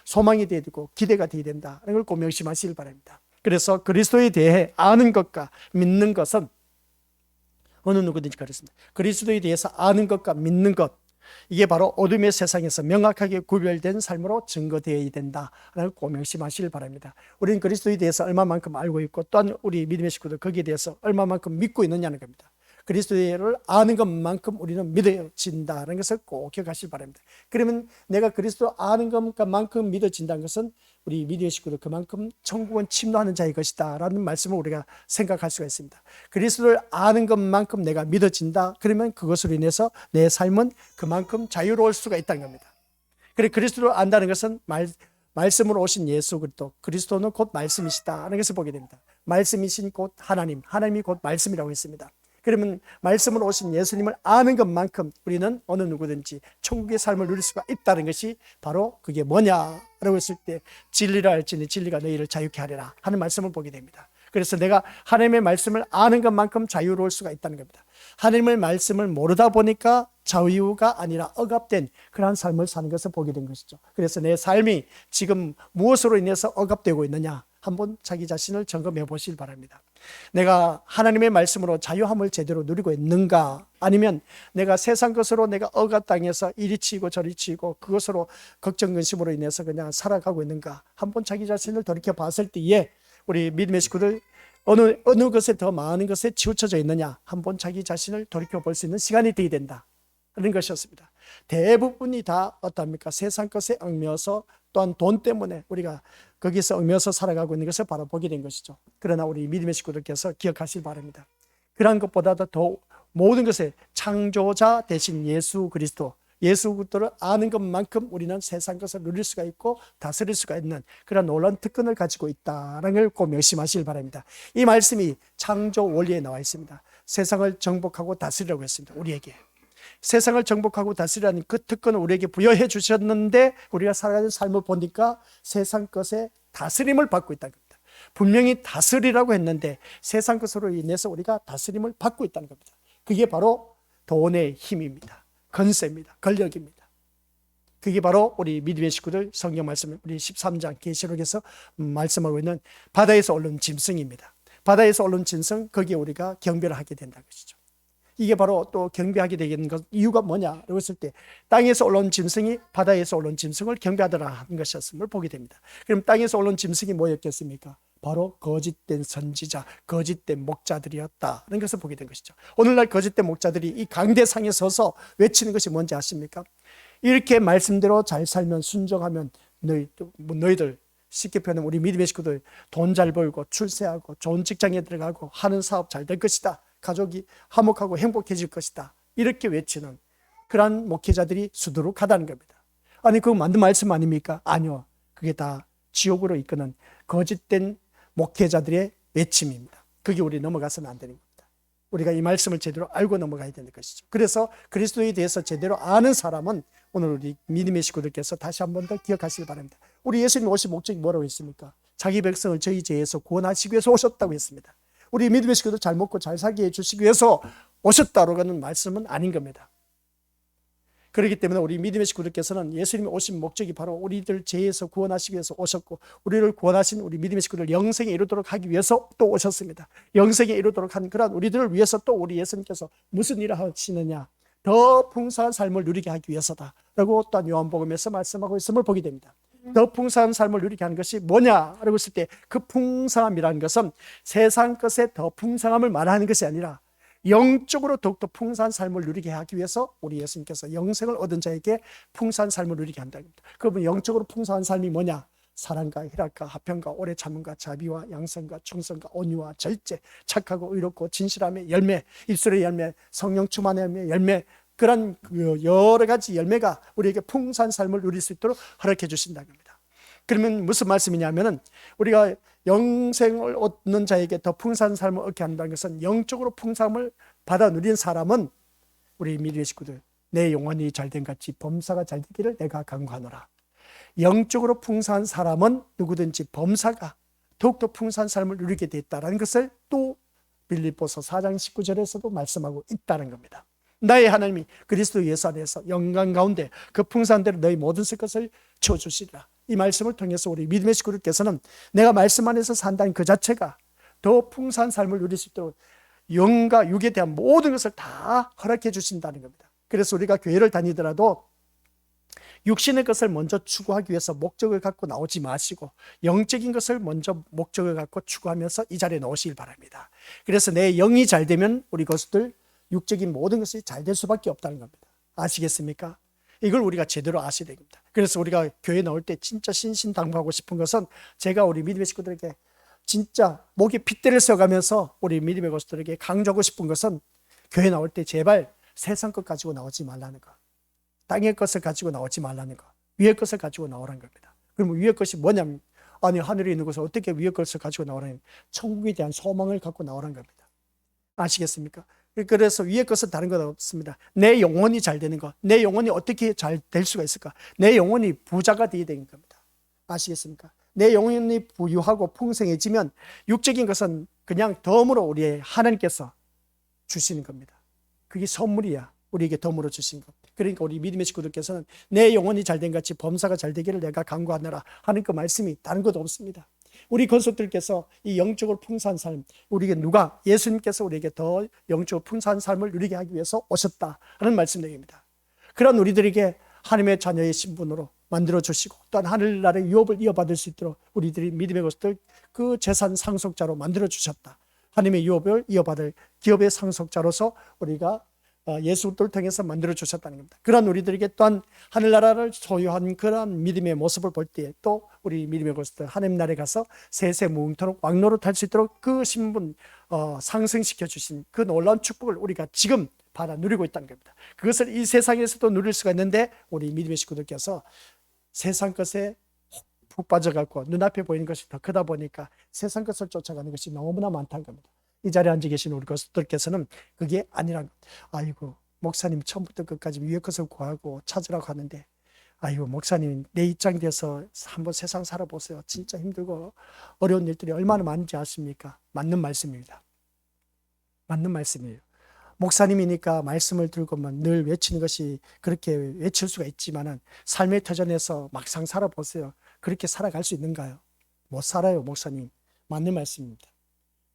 [SPEAKER 1] 소망이 되고 기대가 되어야 된다는 걸 꼭 명심하시길 바랍니다. 그래서 그리스도에 대해 아는 것과 믿는 것은 어느 누구든지 그렇습니다. 그리스도에 대해서 아는 것과 믿는 것, 이게 바로 어둠의 세상에서 명확하게 구별된 삶으로 증거되어야 된다라는 꼭 명심하시길 바랍니다. 우리는 그리스도에 대해서 얼마만큼 알고 있고 또한 우리 믿음의 식구들 거기에 대해서 얼마만큼 믿고 있느냐는 겁니다. 그리스도를 아는 것만큼 우리는 믿어진다는 것을 꼭 기억하시기 바랍니다. 그러면 내가 그리스도 아는 것만큼 믿어진다는 것은 우리 믿음의 식구들 그만큼 천국은 침노하는 자의 것이다 라는 말씀을 우리가 생각할 수가 있습니다. 그리스도를 아는 것만큼 내가 믿어진다, 그러면 그것으로 인해서 내 삶은 그만큼 자유로울 수가 있다는 겁니다. 그래, 그리스도를 안다는 것은 말씀으로 오신 예수 그리스도, 그리스도는 곧 말씀이시다는 것을 보게 됩니다. 말씀이신 곧 하나님, 하나님이 곧 말씀이라고 했습니다. 그러면 말씀으로 오신 예수님을 아는 것만큼 우리는 어느 누구든지 천국의 삶을 누릴 수가 있다는 것이 바로 그게 뭐냐라고 했을 때 진리를 알지니 진리가 너희를 자유케 하리라 하는 말씀을 보게 됩니다. 그래서 내가 하나님의 말씀을 아는 것만큼 자유로울 수가 있다는 겁니다. 하나님의 말씀을 모르다 보니까 자유가 아니라 억압된 그러한 삶을 사는 것을 보게 된 것이죠. 그래서 내 삶이 지금 무엇으로 인해서 억압되고 있느냐, 한번 자기 자신을 점검해 보시길 바랍니다. 내가 하나님의 말씀으로 자유함을 제대로 누리고 있는가, 아니면 내가 세상 것으로 내가 억압당해서 이리 치고 저리 치고 그것으로 걱정 근심으로 인해서 그냥 살아가고 있는가, 한번 자기 자신을 돌이켜 봤을 때에 우리 믿음의 식구들 어느 것에 더 많은 것에 치우쳐져 있느냐, 한번 자기 자신을 돌이켜 볼 수 있는 시간이 되어야 된다 그런 것이었습니다. 대부분이 다 어떻습니까? 세상 것에 얽매여서 또한 돈 때문에 우리가 거기서 얽매여서 살아가고 있는 것을 바라보게 된 것이죠. 그러나 우리 믿음의 식구들께서 기억하시기 바랍니다. 그러한 것보다도 더 모든 것의 창조자 되신 예수 그리스도, 예수 그리스도를 아는 것만큼 우리는 세상 것을 누릴 수가 있고 다스릴 수가 있는 그런 놀라운 특권을 가지고 있다는 걸 꼭 명심하시길 바랍니다. 이 말씀이 창조 원리에 나와 있습니다. 세상을 정복하고 다스리라고 했습니다. 우리에게 세상을 정복하고 다스리라는 그 특권을 우리에게 부여해 주셨는데 우리가 살아가는 삶을 보니까 세상 것에 다스림을 받고 있다는 겁니다. 분명히 다스리라고 했는데 세상 것으로 인해서 우리가 다스림을 받고 있다는 겁니다. 그게 바로 돈의 힘입니다. 건세입니다. 권력입니다. 그게 바로 우리 믿음의 식구들 성경 말씀 우리 13장 계시록에서 말씀하고 있는 바다에서 오른 짐승입니다. 바다에서 오른 짐승, 거기에 우리가 경배를 하게 된다는 것이죠. 이게 바로 또 경배하게 되는 것 이유가 뭐냐라고 했을 때 땅에서 올라온 짐승이 바다에서 올라온 짐승을 경배하더라 하는 것이었음을 보게 됩니다. 그럼 땅에서 올라온 짐승이 뭐였겠습니까? 바로 거짓된 선지자, 거짓된 목자들이었다는 것을 보게 된 것이죠. 오늘날 거짓된 목자들이 이 강대상에 서서 외치는 것이 뭔지 아십니까? 이렇게 말씀대로 잘 살면, 순종하면 너희들, 쉽게 표현하면 우리 믿음의 식구들 돈 잘 벌고 출세하고 좋은 직장에 들어가고 하는 사업 잘 될 것이다, 가족이 화목하고 행복해질 것이다, 이렇게 외치는 그러한 목회자들이 수두룩하다는 겁니다. 아니, 그거 만든 말씀 아닙니까? 아니요, 그게 다 지옥으로 이끄는 거짓된 목회자들의 외침입니다. 그게 우리 넘어가서는 안 되는 겁니다. 우리가 이 말씀을 제대로 알고 넘어가야 되는 것이죠. 그래서 그리스도에 대해서 제대로 아는 사람은 오늘 우리 믿음의 식구들께서 다시 한 번 더 기억하시기 바랍니다. 우리 예수님 오신 목적이 뭐라고 했습니까? 자기 백성을 저희 죄에서 구원하시기 위해서 오셨다고 했습니다. 우리 믿음의 식구들 잘 먹고 잘 살게 해주시기 위해서 오셨다고 하는 말씀은 아닌 겁니다. 그렇기 때문에 우리 믿음의 식구들께서는 예수님이 오신 목적이 바로 우리들 죄에서 구원하시기 위해서 오셨고, 우리를 구원하신 우리 믿음의 식구들 영생에 이르도록 하기 위해서 또 오셨습니다. 영생에 이르도록 한 그런 우리들을 위해서 또 우리 예수님께서 무슨 일을 하시느냐, 더 풍성한 삶을 누리게 하기 위해서다 라고 또한 요한복음에서 말씀하고 있음을 보게 됩니다. 더 풍성한 삶을 누리게 하는 것이 뭐냐라고 했을 때, 그 풍성함이라는 것은 세상 것의 더 풍성함을 말하는 것이 아니라 영적으로 더욱더 풍성한 삶을 누리게 하기 위해서 우리 예수님께서 영생을 얻은 자에게 풍성한 삶을 누리게 한다는 겁니다. 그러면 영적으로 풍성한 삶이 뭐냐? 사랑과 희락과 화평과 오래 참음과 자비와 양선과 충성과 온유와 절제, 착하고 의롭고 진실함의 열매, 입술의 열매, 성령 충만함의 열매, 그런 여러 가지 열매가 우리에게 풍성한 삶을 누릴 수 있도록 허락해 주신다는 겁니다. 그러면 무슨 말씀이냐면은, 우리가 영생을 얻는 자에게 더 풍성한 삶을 얻게 한다는 것은, 영적으로 풍성함을 받아 누린 사람은 우리 믿음의 식구들, 내 영혼이 잘된 같이 범사가 잘되기를 내가 간구하노라. 영적으로 풍성한 사람은 누구든지 범사가 더욱더 풍성한 삶을 누리게 되었다는 것을 또 빌립보서 4장 19절에서도 말씀하고 있다는 겁니다. 나의 하나님이 그리스도 예수 안에서 영광 가운데 그 풍성한 대로 너희 모든 것을 채워주시리라. 이 말씀을 통해서 우리 믿음의 식구들께서는 내가 말씀 안에서 산다는 그 자체가 더 풍성한 삶을 누릴 수 있도록 영과 육에 대한 모든 것을 다 허락해 주신다는 겁니다. 그래서 우리가 교회를 다니더라도 육신의 것을 먼저 추구하기 위해서 목적을 갖고 나오지 마시고, 영적인 것을 먼저 목적을 갖고 추구하면서 이 자리에 나오시길 바랍니다. 그래서 내 영이 잘 되면 우리 것들 육적인 모든 것이 잘 될 수밖에 없다는 겁니다. 아시겠습니까? 이걸 우리가 제대로 아셔야 됩니다. 그래서 우리가 교회 나올 때 진짜 신신당부하고 싶은 것은, 제가 우리 믿음의 식구들에게 진짜 목에 핏대를 써가면서 우리 믿음의 것들에게 강조하고 싶은 것은, 교회 나올 때 제발 세상 것 가지고 나오지 말라는 거, 땅의 것을 가지고 나오지 말라는 거, 위의 것을 가지고 나오라는 겁니다. 그러면 위의 것이 뭐냐면, 아니 하늘에 있는 것을 어떻게 위의 것을 가지고 나오라는, 천국에 대한 소망을 갖고 나오라는 겁니다. 아시겠습니까? 그래서 위의 것은 다른 것 없습니다. 내 영혼이 잘 되는 것, 내 영혼이 어떻게 잘 될 수가 있을까? 내 영혼이 부자가 되어야 되는 겁니다. 아시겠습니까? 내 영혼이 부유하고 풍성해지면 육적인 것은 그냥 덤으로 우리의 하나님께서 주시는 겁니다. 그게 선물이야. 우리에게 덤으로 주신 것. 그러니까 우리 믿음의 식구들께서는 내 영혼이 잘된 같이 범사가 잘 되기를 내가 간구하노라 하는 그 말씀이 다른 것도 없습니다. 우리 건속들께서 이 영적으로 풍성한 삶, 우리에게 누가, 예수님께서 우리에게 더 영적으로 풍성한 삶을 누리게 하기 위해서 오셨다 하는 말씀입니다. 그런 우리들에게 하나님의 자녀의 신분으로 만들어 주시고, 또한 하늘나라의 유업을 이어받을 수 있도록 우리들이 믿음의 것들 그 재산 상속자로 만들어 주셨다. 하나님의 유업을 이어받을 기업의 상속자로서 우리가 예수를 통해서 만들어 주셨다는 겁니다. 그런 우리들에게 또한 하늘나라를 소유한 그런 믿음의 모습을 볼 때, 또 우리 믿음의 것들 하나님 나라에 가서 세세 무궁토록 왕노릇 할 수 있도록 그 신분 상승시켜 주신 그 놀라운 축복을 우리가 지금 받아 누리고 있다는 겁니다. 그것을 이 세상에서도 누릴 수가 있는데, 우리 믿음의 식구들께서 세상 것에 푹 빠져갖고 눈앞에 보이는 것이 더 크다 보니까 세상 것을 쫓아가는 것이 너무나 많다는 겁니다. 이 자리에 앉아 계신 우리 것들께서는 그게 아니란 것. 아이고, 목사님 처음부터 끝까지 위의 것을 구하고 찾으라고 하는데, 아이고 목사님 내 입장이 돼서 한번 세상 살아보세요. 진짜 힘들고 어려운 일들이 얼마나 많은지 아십니까? 맞는 말씀입니다. 맞는 말씀이에요. 목사님이니까 말씀을 들고만 늘 외치는 것이 그렇게 외칠 수가 있지만은, 삶의 터전에서 막상 살아보세요. 그렇게 살아갈 수 있는가요? 못 살아요, 목사님. 맞는 말씀입니다.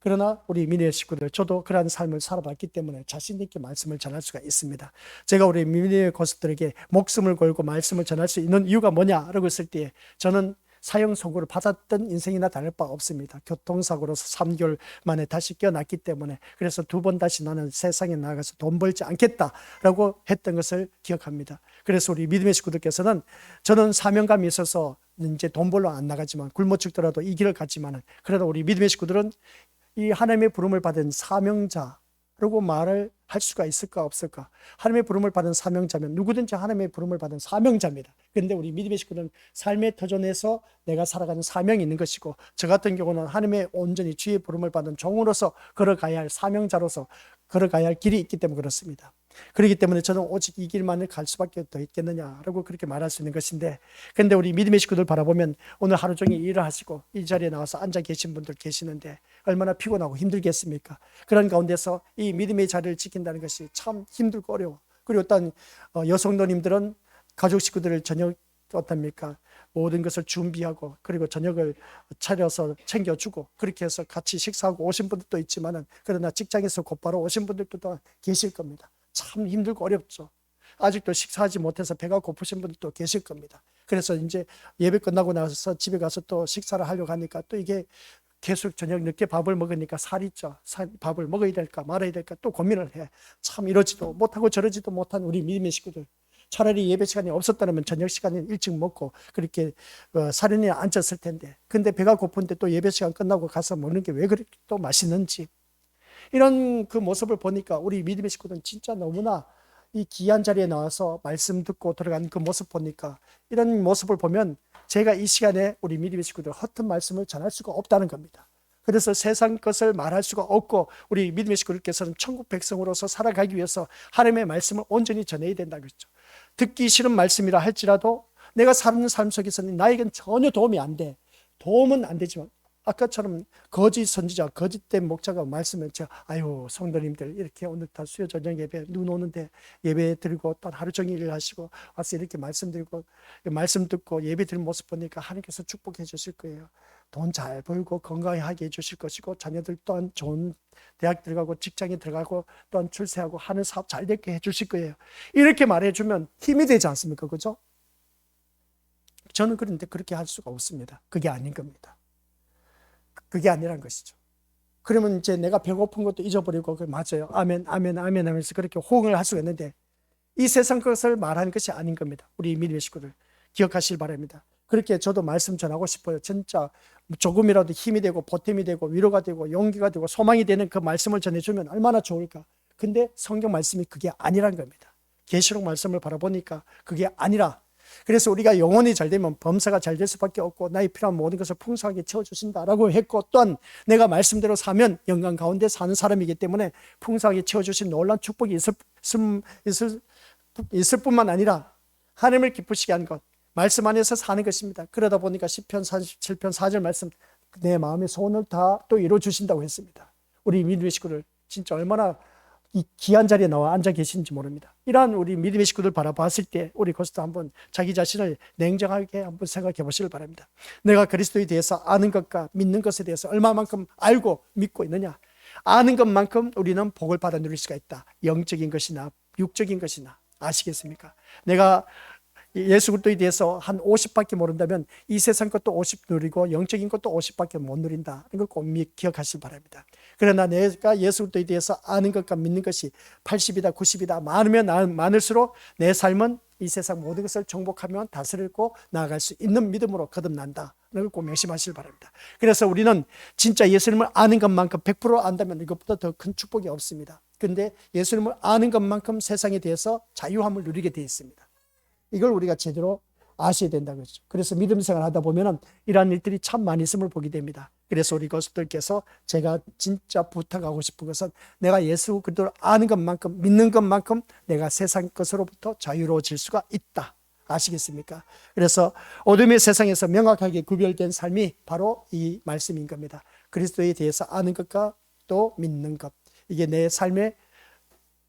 [SPEAKER 1] 그러나 우리 믿음의 식구들, 저도 그러한 삶을 살아봤기 때문에 자신 있게 말씀을 전할 수가 있습니다. 제가 우리 믿음의 것들에게 목숨을 걸고 말씀을 전할 수 있는 이유가 뭐냐라고 했을 때, 저는 사형 선고를 받았던 인생이나 다를 바 없습니다. 교통사고로서 3개월 만에 다시 깨어났기 때문에, 그래서 두 번 다시 나는 세상에 나가서 돈 벌지 않겠다라고 했던 것을 기억합니다. 그래서 우리 믿음의 식구들께서는, 저는 사명감이 있어서 이제 돈 벌러 안 나가지만 굶어 죽더라도 이 길을 갔지만은, 그래도 우리 믿음의 식구들은 이 하나님의 부름을 받은 사명자라고 말을 할 수가 있을까 없을까? 하나님의 부름을 받은 사명자면 누구든지 하나님의 부름을 받은 사명자입니다. 그런데 우리 믿음의 식구는 삶의 터전에서 내가 살아가는 사명이 있는 것이고, 저 같은 경우는 하나님의 온전히 주의 부름을 받은 종으로서 걸어가야 할 사명자로서 걸어가야 할 길이 있기 때문에 그렇습니다. 그렇기 때문에 저는 오직 이 길만을 갈 수밖에 더 있겠느냐라고 그렇게 말할 수 있는 것인데, 그런데 우리 믿음의 식구들 바라보면 오늘 하루 종일 일을 하시고 이 자리에 나와서 앉아 계신 분들 계시는데 얼마나 피곤하고 힘들겠습니까? 그런 가운데서 이 믿음의 자리를 지킨다는 것이 참 힘들고 어려워. 그리고 어떤 여성노님들은 가족 식구들을 저녁 어떻습니까? 모든 것을 준비하고 그리고 저녁을 차려서 챙겨주고 그렇게 해서 같이 식사하고 오신 분들도 있지만은 그러나 직장에서 곧바로 오신 분들도 또 계실 겁니다. 참 힘들고 어렵죠. 아직도 식사하지 못해서 배가 고프신 분들도 계실 겁니다. 그래서 이제 예배 끝나고 나서 집에 가서 또 식사를 하려고 하니까 또 이게 계속 저녁 늦게 밥을 먹으니까 살이 쪄. 밥을 먹어야 될까 말아야 될까 또 고민을 해. 참 이러지도 못하고 저러지도 못한 우리 믿음의 식구들. 차라리 예배 시간이 없었다면 저녁 시간에 일찍 먹고 그렇게 사련에 앉았을 텐데, 근데 배가 고픈데 또 예배 시간 끝나고 가서 먹는 게 왜 그렇게 또 맛있는지, 이런 그 모습을 보니까 우리 믿음의 식구들은 진짜 너무나 이 귀한 자리에 나와서 말씀 듣고 들어간 그 모습 보니까, 이런 모습을 보면 제가 이 시간에 우리 믿음의 식구들 허튼 말씀을 전할 수가 없다는 겁니다. 그래서 세상 것을 말할 수가 없고 우리 믿음의 식구들께서는 천국 백성으로서 살아가기 위해서 하나님의 말씀을 온전히 전해야 된다고 했죠. 듣기 싫은 말씀이라 할지라도 내가 사는 삶 속에서는 나에겐 전혀 도움이 안 돼. 도움은 안 되지만 아까처럼 거짓 선지자, 거짓된 목자가 말씀을 아유 성도님들 이렇게 오늘 다 수요 저녁 예배 눈 오는데 예배 드리고 또 하루 종일 일 하시고 와서 이렇게 말씀 드리고 말씀 듣고 예배 드리는 모습 보니까 하나님께서 축복해 주실 거예요. 돈 잘 벌고 건강하게 해주실 것이고 자녀들 또한 좋은 대학 들어가고 직장에 들어가고 또한 출세하고 하는 사업 잘 되게 해주실 거예요. 이렇게 말해주면 힘이 되지 않습니까? 그죠? 저는 그런데 그렇게 할 수가 없습니다. 그게 아닌 겁니다. 그게 아니란 것이죠. 그러면 이제 내가 배고픈 것도 잊어버리고 맞아요. 아멘, 아멘, 아멘 하면서 그렇게 호응을 할 수가 있는데 이 세상 것을 말하는 것이 아닌 겁니다. 우리 믿음의 식구들 기억하시길 바랍니다. 그렇게 저도 말씀 전하고 싶어요. 진짜 조금이라도 힘이 되고 보탬이 되고 위로가 되고 용기가 되고 소망이 되는 그 말씀을 전해주면 얼마나 좋을까. 근데 성경 말씀이 그게 아니란 겁니다. 계시록 말씀을 바라보니까 그게 아니라, 그래서 우리가 영혼이 잘 되면 범사가 잘 될 수밖에 없고 나의 필요한 모든 것을 풍성하게 채워주신다라고 했고, 또한 내가 말씀대로 사면 영광 가운데 사는 사람이기 때문에 풍성하게 채워주신 놀라운 축복이 있을 뿐만 아니라 하나님을 기쁘시게 한 것, 말씀 안에서 사는 것입니다. 그러다 보니까 시편 47편 4절 말씀, 내 마음의 소원을 다 또 이루어주신다고 했습니다. 우리 믿음의 식구들 진짜 얼마나 이 귀한 자리에 나와 앉아 계신지 모릅니다. 이러한 우리 믿음의 식구들 바라봤을 때 우리 그것도 한번 자기 자신을 냉정하게 한번 생각해 보시길 바랍니다. 내가 그리스도에 대해서 아는 것과 믿는 것에 대해서 얼마만큼 알고 믿고 있느냐. 아는 것만큼 우리는 복을 받아 누릴 수가 있다. 영적인 것이나 육적인 것이나. 아시겠습니까? 내가 예수 그리스도에 대해서 한 50밖에 모른다면 이 세상 것도 50 누리고 영적인 것도 50밖에 못 누린다. 이걸 꼭 기억하시기 바랍니다. 그러나 내가 예수 그리스도에 대해서 아는 것과 믿는 것이 80이다 90이다 많으면 많을수록 내 삶은 이 세상 모든 것을 정복하며 다스리고 나아갈 수 있는 믿음으로 거듭난다. 이걸 꼭 명심하시기 바랍니다. 그래서 우리는 진짜 예수님을 아는 것만큼 100% 안다면 이것보다 더 큰 축복이 없습니다. 그런데 예수님을 아는 것만큼 세상에 대해서 자유함을 누리게 되어 있습니다. 이걸 우리가 제대로 아셔야 된다고 했죠. 그래서 믿음 생활 하다 보면 이러한 일들이 참 많이 있음을 보게 됩니다. 그래서 우리 것들께서 제가 진짜 부탁하고 싶은 것은 내가 예수 그리스도를 아는 것만큼 믿는 것만큼 내가 세상 것으로부터 자유로워질 수가 있다. 아시겠습니까? 그래서 어둠의 세상에서 명확하게 구별된 삶이 바로 이 말씀인 겁니다. 그리스도에 대해서 아는 것과 또 믿는 것. 이게 내 삶의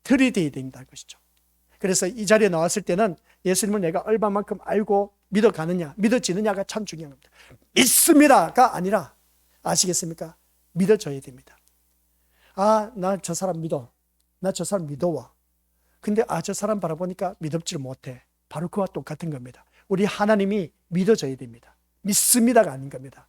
[SPEAKER 1] 틀이 되어야 된다는 것이죠. 그래서 이 자리에 나왔을 때는 예수님을 내가 얼마만큼 알고 믿어가느냐, 믿어지느냐가 참 중요한 겁니다. 믿습니다가 아니라, 아시겠습니까? 믿어져야 됩니다. 아, 나 저 사람 믿어. 나 저 사람 믿어와. 근데 저 사람 바라보니까 믿음지를 못해. 바로 그와 똑같은 겁니다. 우리 하나님이 믿어져야 됩니다. 믿습니다가 아닌 겁니다.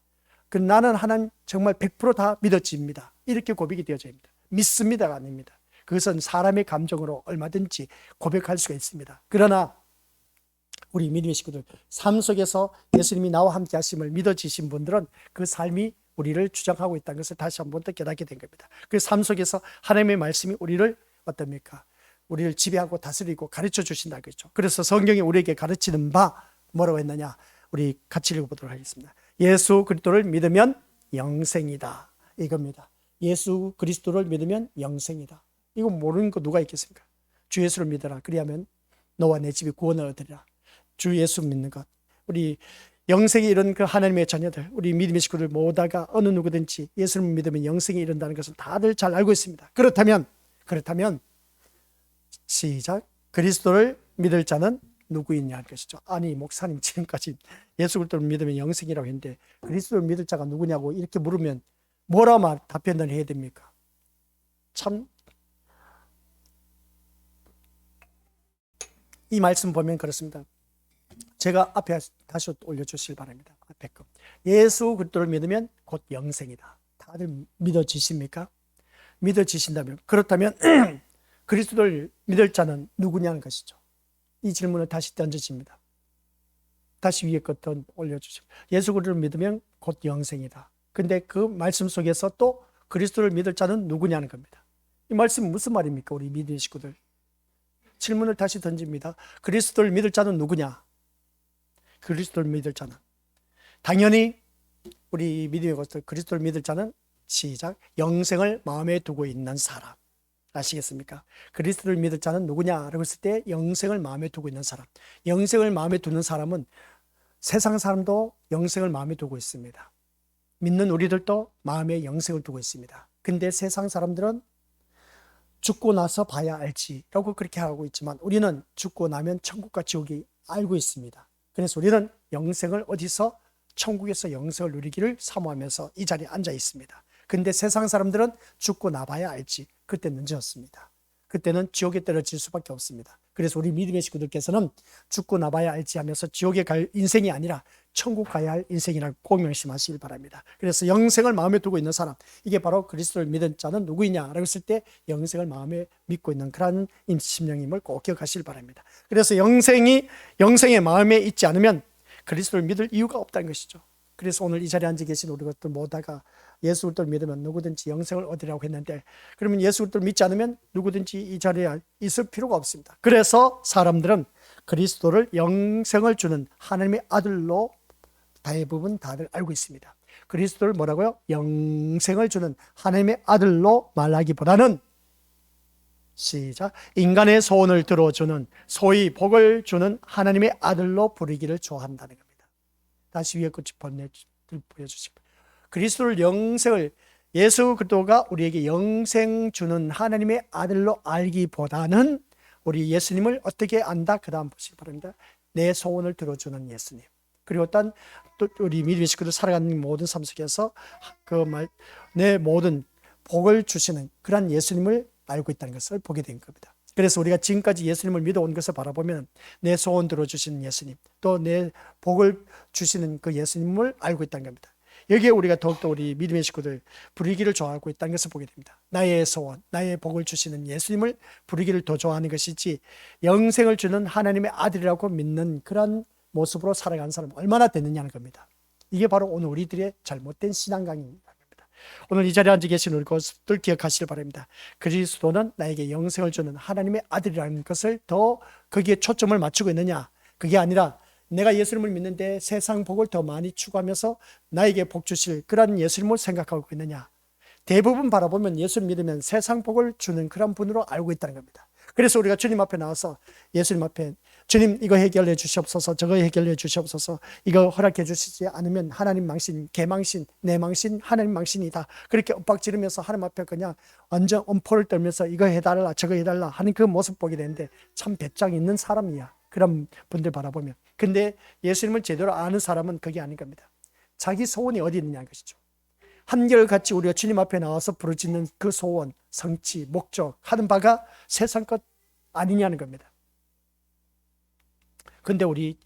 [SPEAKER 1] 나는 하나님 정말 100% 다 믿어집니다. 이렇게 고백이 되어져야 합니다. 믿습니다가 아닙니다. 그것은 사람의 감정으로 얼마든지 고백할 수가 있습니다. 그러나 우리 믿음의 식구들, 삶 속에서 예수님이 나와 함께 하심을 믿어지신 분들은 그 삶이 우리를 주장하고 있다는 것을 다시 한번 더 깨닫게 된 겁니다. 그 삶 속에서 하나님의 말씀이 우리를 어떻습니까? 우리를 지배하고 다스리고 가르쳐 주신다는 거죠. 그래서 성경이 우리에게 가르치는 바 뭐라고 했느냐? 우리 같이 읽어보도록 하겠습니다. 예수 그리스도를 믿으면 영생이다. 이겁니다. 예수 그리스도를 믿으면 영생이다. 이거 모르는 거 누가 있겠습니까? 주 예수를 믿어라. 그리하면 너와 내 집이 구원을 얻으리라. 주 예수 믿는 것. 우리 영생이 이런 그 하나님의 자녀들, 우리 믿음의 식구들 모두가 어느 누구든지 예수를 믿으면 영생이 이른다는 것을 다들 잘 알고 있습니다. 그렇다면 시작. 그리스도를 믿을 자는 누구이냐 할 것이죠. 아니 목사님 지금까지 예수 그리스도를 믿으면 영생이라고 했는데 그리스도를 믿을 자가 누구냐고 이렇게 물으면 뭐라 답변을 해야 됩니까? 참 이 말씀 보면 그렇습니다. 제가 앞에 다시 올려주시길 바랍니다. 앞에 거. 예수 그리스도를 믿으면 곧 영생이다. 다들 믿어지십니까? 믿어지신다면 그렇다면 그리스도를 믿을 자는 누구냐는 것이죠. 이 질문을 다시 던져집니다. 다시 위에 것도 올려주시고 예수 그리스도를 믿으면 곧 영생이다. 근데 그 말씀 속에서 또 그리스도를 믿을 자는 누구냐는 겁니다. 이 말씀 무슨 말입니까? 우리 믿는 식구들 질문을 다시 던집니다. 그리스도를 믿을 자는 누구냐? 그리스도를 믿을 자는 당연히 우리 믿음의 것들 그리스도를 믿을 자는 시작 영생을 마음에 두고 있는 사람. 아시겠습니까? 그리스도를 믿을 자는 누구냐라고 했을 때 영생을 마음에 두고 있는 사람. 영생을 마음에 두는 사람은 세상 사람도 영생을 마음에 두고 있습니다. 믿는 우리들도 마음에 영생을 두고 있습니다. 근데 세상 사람들은 죽고 나서 봐야 알지라고 그렇게 하고 있지만 우리는 죽고 나면 천국과 지옥이 알고 있습니다. 그래서 우리는 영생을 어디서 천국에서 영생을 누리기를 사모하면서 이 자리에 앉아 있습니다. 근데 세상 사람들은 죽고 나봐야 알지. 그때는 늦었습니다. 그때는 지옥에 떨어질 수밖에 없습니다. 그래서 우리 믿음의 식구들께서는 죽고 나봐야 알지 하면서 지옥에 갈 인생이 아니라 천국 가야 할 인생이라고 꼭 명심하시길 바랍니다. 그래서 영생을 마음에 두고 있는 사람, 이게 바로 그리스도를 믿은 자는 누구이냐라고 했을 때 영생을 마음에 믿고 있는 그런 심령임을 꼭 기억하시길 바랍니다. 그래서 영생의 마음에 있지 않으면 그리스도를 믿을 이유가 없다는 것이죠. 그래서 오늘 이 자리에 앉아 계신 우리 것들 모두가 예수 그리스도를 믿으면 누구든지 영생을 얻으라고 했는데 그러면 예수 그리스도를 믿지 않으면 누구든지 이 자리에 있을 필요가 없습니다. 그래서 사람들은 그리스도를 영생을 주는 하나님의 아들로 대부분 다들 알고 있습니다. 그리스도를 뭐라고요? 영생을 주는 하나님의 아들로 말하기보다는 시작 인간의 소원을 들어주는 소위 복을 주는 하나님의 아들로 부르기를 좋아한다는 겁니다. 다시 위에 끝이 보여주시고 그리스도를 영생을 예수 그리스도가 우리에게 영생 주는 하나님의 아들로 알기보다는 우리 예수님을 어떻게 안다? 그 다음 보시기 바랍니다. 내 소원을 들어주는 예수님. 그리고 또 우리 믿음의 식구들 살아가는 모든 삶 속에서 내 모든 복을 주시는 그런 예수님을 알고 있다는 것을 보게 된 겁니다. 그래서 우리가 지금까지 예수님을 믿어온 것을 바라보면 내 소원 들어주시는 예수님, 또 내 복을 주시는 그 예수님을 알고 있다는 겁니다. 여기에 우리가 더욱더 우리 믿음의 식구들 부르기를 좋아하고 있다는 것을 보게 됩니다. 나의 소원, 나의 복을 주시는 예수님을 부르기를 더 좋아하는 것이지 영생을 주는 하나님의 아들이라고 믿는 그런 모습으로 살아가는 사람은 얼마나 되느냐는 겁니다. 이게 바로 오늘 우리들의 잘못된 신앙관입니다. 오늘 이 자리에 앉아 계신 우리 것들 기억하시길 바랍니다. 그리스도는 나에게 영생을 주는 하나님의 아들이라는 것을 더 거기에 초점을 맞추고 있느냐? 그게 아니라 내가 예수님을 믿는데 세상 복을 더 많이 추구하면서 나에게 복 주실 그런 예수님을 생각하고 있느냐? 대부분 바라보면 예수를 믿으면 세상 복을 주는 그런 분으로 알고 있다는 겁니다. 그래서 우리가 주님 앞에 나와서 예수님 앞에 주님 이거 해결해 주시옵소서, 저거 해결해 주시옵소서, 이거 허락해 주시지 않으면 하나님 망신, 개 망신, 내 망신, 하나님 망신이다. 그렇게 엇박지르면서 하나님 앞에 그냥 완전 엄포를 떨면서 이거 해달라 저거 해달라 하는 그 모습 보게 되는데 참 배짱 있는 사람이야. 그런 분들 바라보면. 근데 예수님을 제대로 아는 사람은 그게 아닌 겁니다. 자기 소원이 어디 있느냐는 것이죠. 한결같이 우리가 주님 앞에 나와서 부르짖는 그 소원, 성취, 목적 하는 바가 세상 것 아니냐는 겁니다. 근데 우리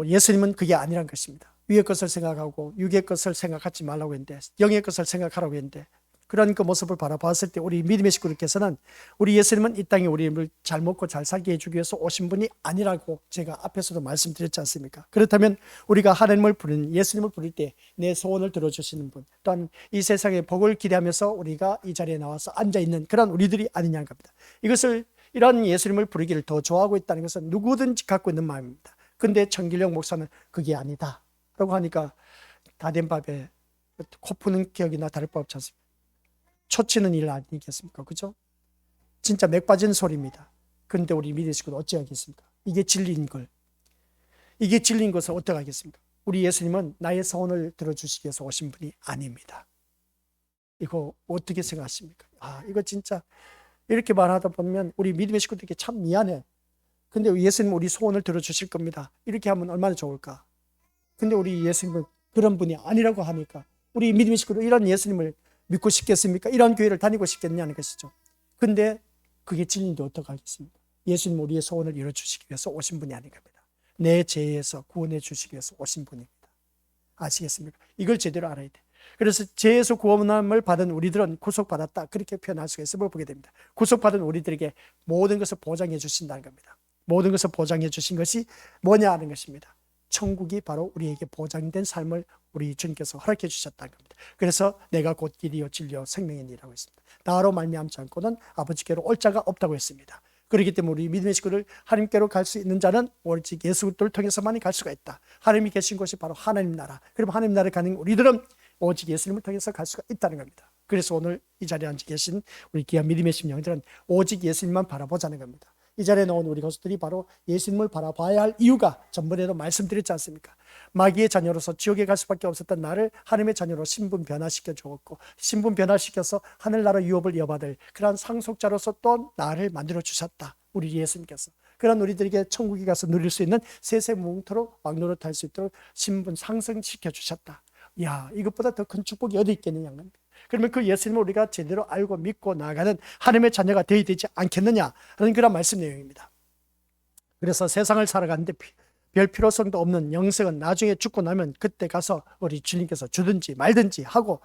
[SPEAKER 1] 예수님은 그게 아니란 것입니다. 위의 것을 생각하고 육의 것을 생각하지 말라고 했는데 영의 것을 생각하라고 했는데 그런 그 모습을 바라봤을 때 우리 믿음의 식구들께서는 우리 예수님은 이 땅에 우리를 잘 먹고 잘 살게 해주기 위해서 오신 분이 아니라고 제가 앞에서도 말씀드렸지 않습니까? 그렇다면 우리가 하나님을 부르는 예수님을 부를 때 내 소원을 들어주시는 분, 또한 이 세상의 복을 기대하면서 우리가 이 자리에 나와서 앉아있는 그런 우리들이 아니냐는 겁니다. 이런 예수님을 부르기를 더 좋아하고 있다는 것은 누구든지 갖고 있는 마음입니다. 근데 정길영 목사는 그게 아니다 라고 하니까 다 된 밥에 코 푸는 기억이나 다를 바 없지 않습니까? 초치는 일 아니겠습니까? 그죠? 진짜 맥 빠진 소리입니다. 그런데 우리 믿으시고 어찌하겠습니까? 이게 진리인 걸. 이게 진리인 것을 어떡하겠습니까? 우리 예수님은 나의 소원을 들어주시기 위해서 오신 분이 아닙니다. 이거 어떻게 생각하십니까? 이거 진짜 이렇게 말하다 보면 우리 믿음의 식구들에게 참 미안해. 근데 예수님 우리 소원을 들어주실 겁니다. 이렇게 하면 얼마나 좋을까. 근데 우리 예수님은 그런 분이 아니라고 하니까 우리 믿음의 식구들 이런 예수님을 믿고 싶겠습니까? 이런 교회를 다니고 싶겠냐는 것이죠. 근데 그게 진리인데 어떡하겠습니까? 예수님 우리의 소원을 이뤄주시기 위해서 오신 분이 아닌 겁니다. 내 죄에서 구원해 주시기 위해서 오신 분입니다. 아시겠습니까? 이걸 제대로 알아야 돼. 그래서 죄에서 구원함을 받은 우리들은 구속받았다, 그렇게 표현할 수가 있음을 보게 됩니다. 구속받은 우리들에게 모든 것을 보장해 주신다는 겁니다. 모든 것을 보장해 주신 것이 뭐냐 하는 것입니다. 천국이 바로 우리에게 보장된 삶을 우리 주님께서 허락해 주셨다는 겁니다. 그래서 내가 곧 길이요 진리요 생명이니라고 했습니다. 나로 말미암지 않고는 아버지께로 올 자가 없다고 했습니다. 그렇기 때문에 우리 믿음의 식구들 하나님께로 갈 수 있는 자는 오직 예수 그리스도를 통해서만이 갈 수가 있다. 하나님이 계신 곳이 바로 하나님 나라. 그럼 하나님 나라에 가는 우리들은 오직 예수님을 통해서 갈 수가 있다는 겁니다. 그래서 오늘 이 자리에 앉아 계신 우리 귀한 믿음의 심령들은 오직 예수님만 바라보자는 겁니다. 이 자리에 나온 우리 것들이 바로 예수님을 바라봐야 할 이유가 전번에도 말씀드렸지 않습니까? 마귀의 자녀로서 지옥에 갈 수밖에 없었던 나를 하나님의 자녀로 신분 변화시켜 주었고, 신분 변화시켜서 하늘나라 유업을 이어받을 그러한 상속자로서 또 나를 만들어 주셨다. 우리 예수님께서. 그런 우리들에게 천국에 가서 누릴 수 있는 세세무궁토록 왕노릇할 수 있도록 신분 상승시켜 주셨다. 야, 이것보다 더 큰 축복이 어디 있겠느냐. 그러면 그 예수님을 우리가 제대로 알고 믿고 나아가는 하나님의 자녀가 되어야 되지 않겠느냐라는 그런 말씀 내용입니다. 그래서 세상을 살아가는데 별 필요성도 없는 영생은 나중에 죽고 나면 그때 가서 우리 주님께서 주든지 말든지 하고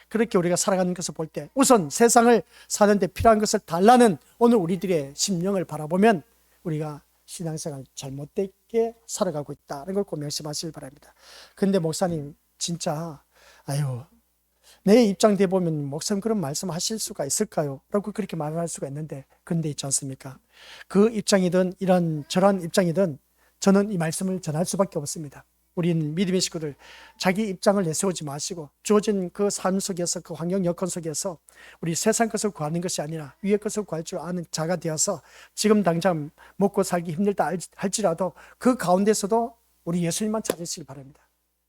[SPEAKER 1] 그렇게 우리가 살아가는 것을 볼 때 우선 세상을 사는데 필요한 것을 달라는 오늘 우리들의 심령을 바라보면 우리가 신앙생활 잘못되게 살아가고 있다는 걸 꼭 명심하시길 바랍니다. 근데 목사님 진짜 내 입장돼 보면 목사님 그런 말씀하실 수가 있을까요? 라고 그렇게 말할 수가 있는데, 근데 있지 않습니까? 그 입장이든 저런 입장이든 저는 이 말씀을 전할 수밖에 없습니다. 우리는 믿음의 식구들 자기 입장을 내세우지 마시고 주어진 그 삶 속에서, 그 환경 여건 속에서 우리 세상 것을 구하는 것이 아니라 위의 것을 구할 줄 아는 자가 되어서 지금 당장 먹고 살기 힘들다 할지라도 그 가운데서도 우리 예수님만 찾으시길 바랍니다.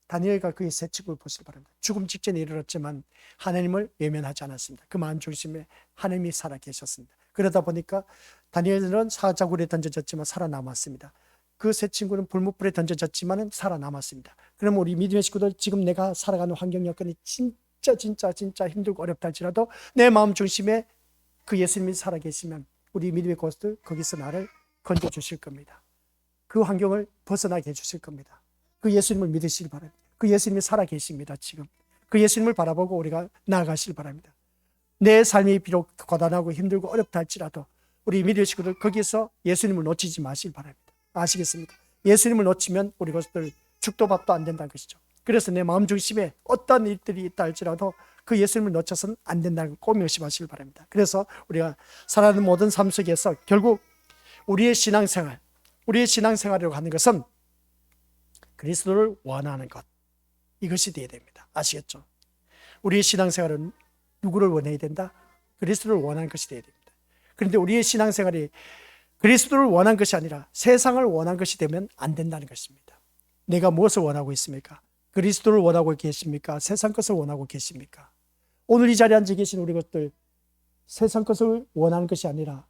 [SPEAKER 1] 다니엘과 그의 세 친구를 보시기 바랍니다. 죽음 직전에 이르렀지만 하나님을 외면하지 않았습니다. 그 마음 중심에 하나님이 살아계셨습니다. 그러다 보니까 다니엘은 사자굴에 던져졌지만 살아남았습니다. 그 세 친구는 불못불에 던져졌지만 살아남았습니다. 그럼 우리 믿음의 식구들, 지금 내가 살아가는 환경 여건이 진짜 힘들고 어렵다 할지라도 내 마음 중심에 그 예수님이 살아계시면 우리 믿음의 고수들 거기서 나를 건져주실 겁니다. 그 환경을 벗어나게 해주실 겁니다. 그 예수님을 믿으시길 바랍니다. 그 예수님이 살아계십니다. 지금 그 예수님을 바라보고 우리가 나아가시길 바랍니다. 내 삶이 비록 고단하고 힘들고 어렵다 할지라도 우리 믿음의 식구들 거기서 예수님을 놓치지 마시길 바랍니다. 아시겠습니까? 예수님을 놓치면 우리 것들 죽도 밥도 안 된다는 것이죠. 그래서 내 마음 중심에 어떤 일들이 있다 할지라도 그 예수님을 놓쳐서는 안 된다는 걸 꼭 명심하시길 바랍니다. 그래서 우리가 살아가는 모든 삶 속에서 결국 우리의 신앙생활이라고 하는 것은 그리스도를 원하는 것, 이것이 되어야 됩니다. 아시겠죠? 우리의 신앙생활은 누구를 원해야 된다? 그리스도를 원하는 것이 되어야 됩니다. 그런데 우리의 신앙생활이 그리스도를 원한 것이 아니라 세상을 원한 것이 되면 안 된다는 것입니다. 내가 무엇을 원하고 있습니까? 그리스도를 원하고 계십니까? 세상 것을 원하고 계십니까? 오늘 이 자리에 앉아 계신 우리 것들 세상 것을 원하는 것이 아니라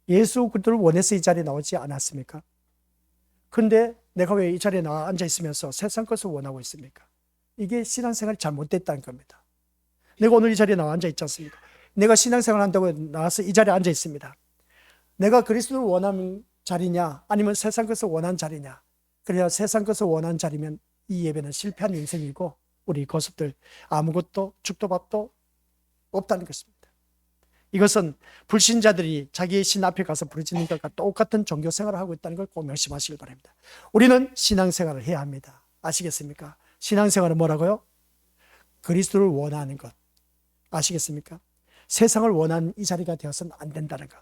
[SPEAKER 1] 예수 그리스도를 원해서 이 자리에 나오지 않았습니까? 근데 내가 왜 이 자리에 나와 앉아 있으면서 세상 것을 원하고 있습니까? 이게 신앙생활이 잘못됐다는 겁니다. 내가 오늘 이 자리에 나와 앉아 있지 않습니까? 내가 신앙생활 한다고 나와서 이 자리에 앉아 있습니다. 내가 그리스도를 원하는 자리냐 아니면 세상 것을 원하는 자리냐? 그래야 세상 것을 원하는 자리면 이 예배는 실패한 인생이고 우리 고수들 아무것도 죽도 밥도 없다는 것입니다. 이것은 불신자들이 자기의 신 앞에 가서 부르짖는 것과 똑같은 종교생활을 하고 있다는 걸 꼭 명심하시길 바랍니다. 우리는 신앙생활을 해야 합니다. 아시겠습니까? 신앙생활은 뭐라고요? 그리스도를 원하는 것. 아시겠습니까? 세상을 원하는 이 자리가 되어서는 안 된다는 것.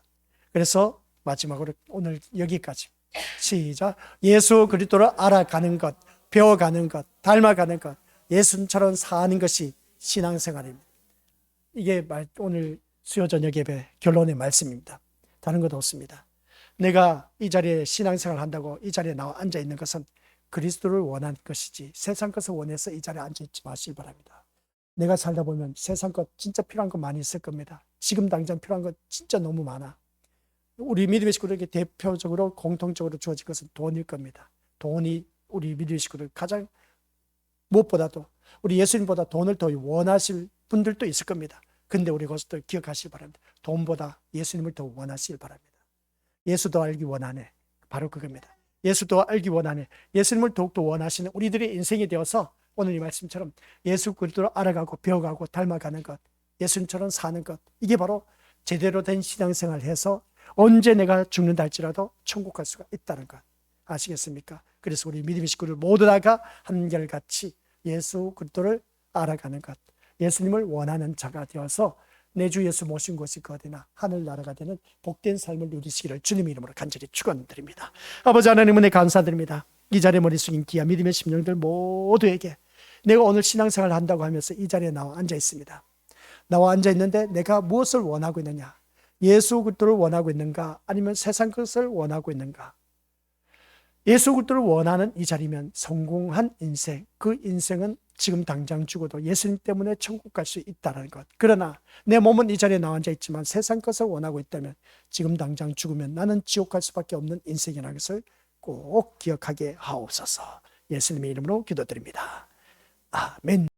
[SPEAKER 1] 그래서 마지막으로 오늘 여기까지 시작. 예수 그리스도를 알아가는 것, 배워가는 것, 닮아가는 것, 예수님처럼 사는 것이 신앙생활입니다. 이게 오늘 수요 저녁 예배 결론의 말씀입니다. 다른 것 없습니다. 내가 이 자리에 신앙생활을 한다고 이 자리에 나와 앉아 있는 것은 그리스도를 원하는 것이지 세상 것을 원해서 이 자리에 앉아 있지 마시기 바랍니다. 내가 살다 보면 세상 것 진짜 필요한 거 많이 있을 겁니다. 지금 당장 필요한 것 진짜 너무 많아. 우리 믿음의 식구들에게 대표적으로 공통적으로 주어진 것은 돈일 겁니다. 돈이 우리 믿음의 식구들 가장 무엇보다도 우리 예수님보다 돈을 더 원하실 분들도 있을 겁니다. 근데 우리 그것도 기억하시기 바랍니다. 돈보다 예수님을 더 원하시길 바랍니다. 예수도 알기 원하네. 바로 그겁니다. 예수도 알기 원하네. 예수님을 더욱더 원하시는 우리들의 인생이 되어서 오늘 이 말씀처럼 예수 그리스도를 알아가고 배워가고 닮아가는 것, 예수님처럼 사는 것, 이게 바로 제대로 된 신앙생활을 해서 언제 내가 죽는다 할지라도 천국 갈 수가 있다는 것 아시겠습니까? 그래서 우리 믿음의 식구들 모두 다가 한결같이 예수 그리스도를 알아가는 것, 예수님을 원하는 자가 되어서 내 주 예수 모신 곳이 그 어디나 하늘나라가 되는 복된 삶을 누리시기를 주님의 이름으로 간절히 축원드립니다. 아버지 하나님 은혜 감사드립니다. 이 자리에 머리 숙인 귀한 믿음의 심령들 모두에게 내가 오늘 신앙생활을 한다고 하면서 이 자리에 나와 앉아 있습니다. 나와 앉아 있는데 내가 무엇을 원하고 있느냐? 예수 그리스도를 원하고 있는가? 아니면 세상 것을 원하고 있는가? 예수 그리스도를 원하는 이 자리면 성공한 인생, 그 인생은 지금 당장 죽어도 예수님 때문에 천국 갈 수 있다는 것. 그러나 내 몸은 이 자리에 나와 앉아 있지만 세상 것을 원하고 있다면 지금 당장 죽으면 나는 지옥 갈 수밖에 없는 인생이라는 것을 꼭 기억하게 하옵소서. 예수님의 이름으로 기도드립니다. 아멘.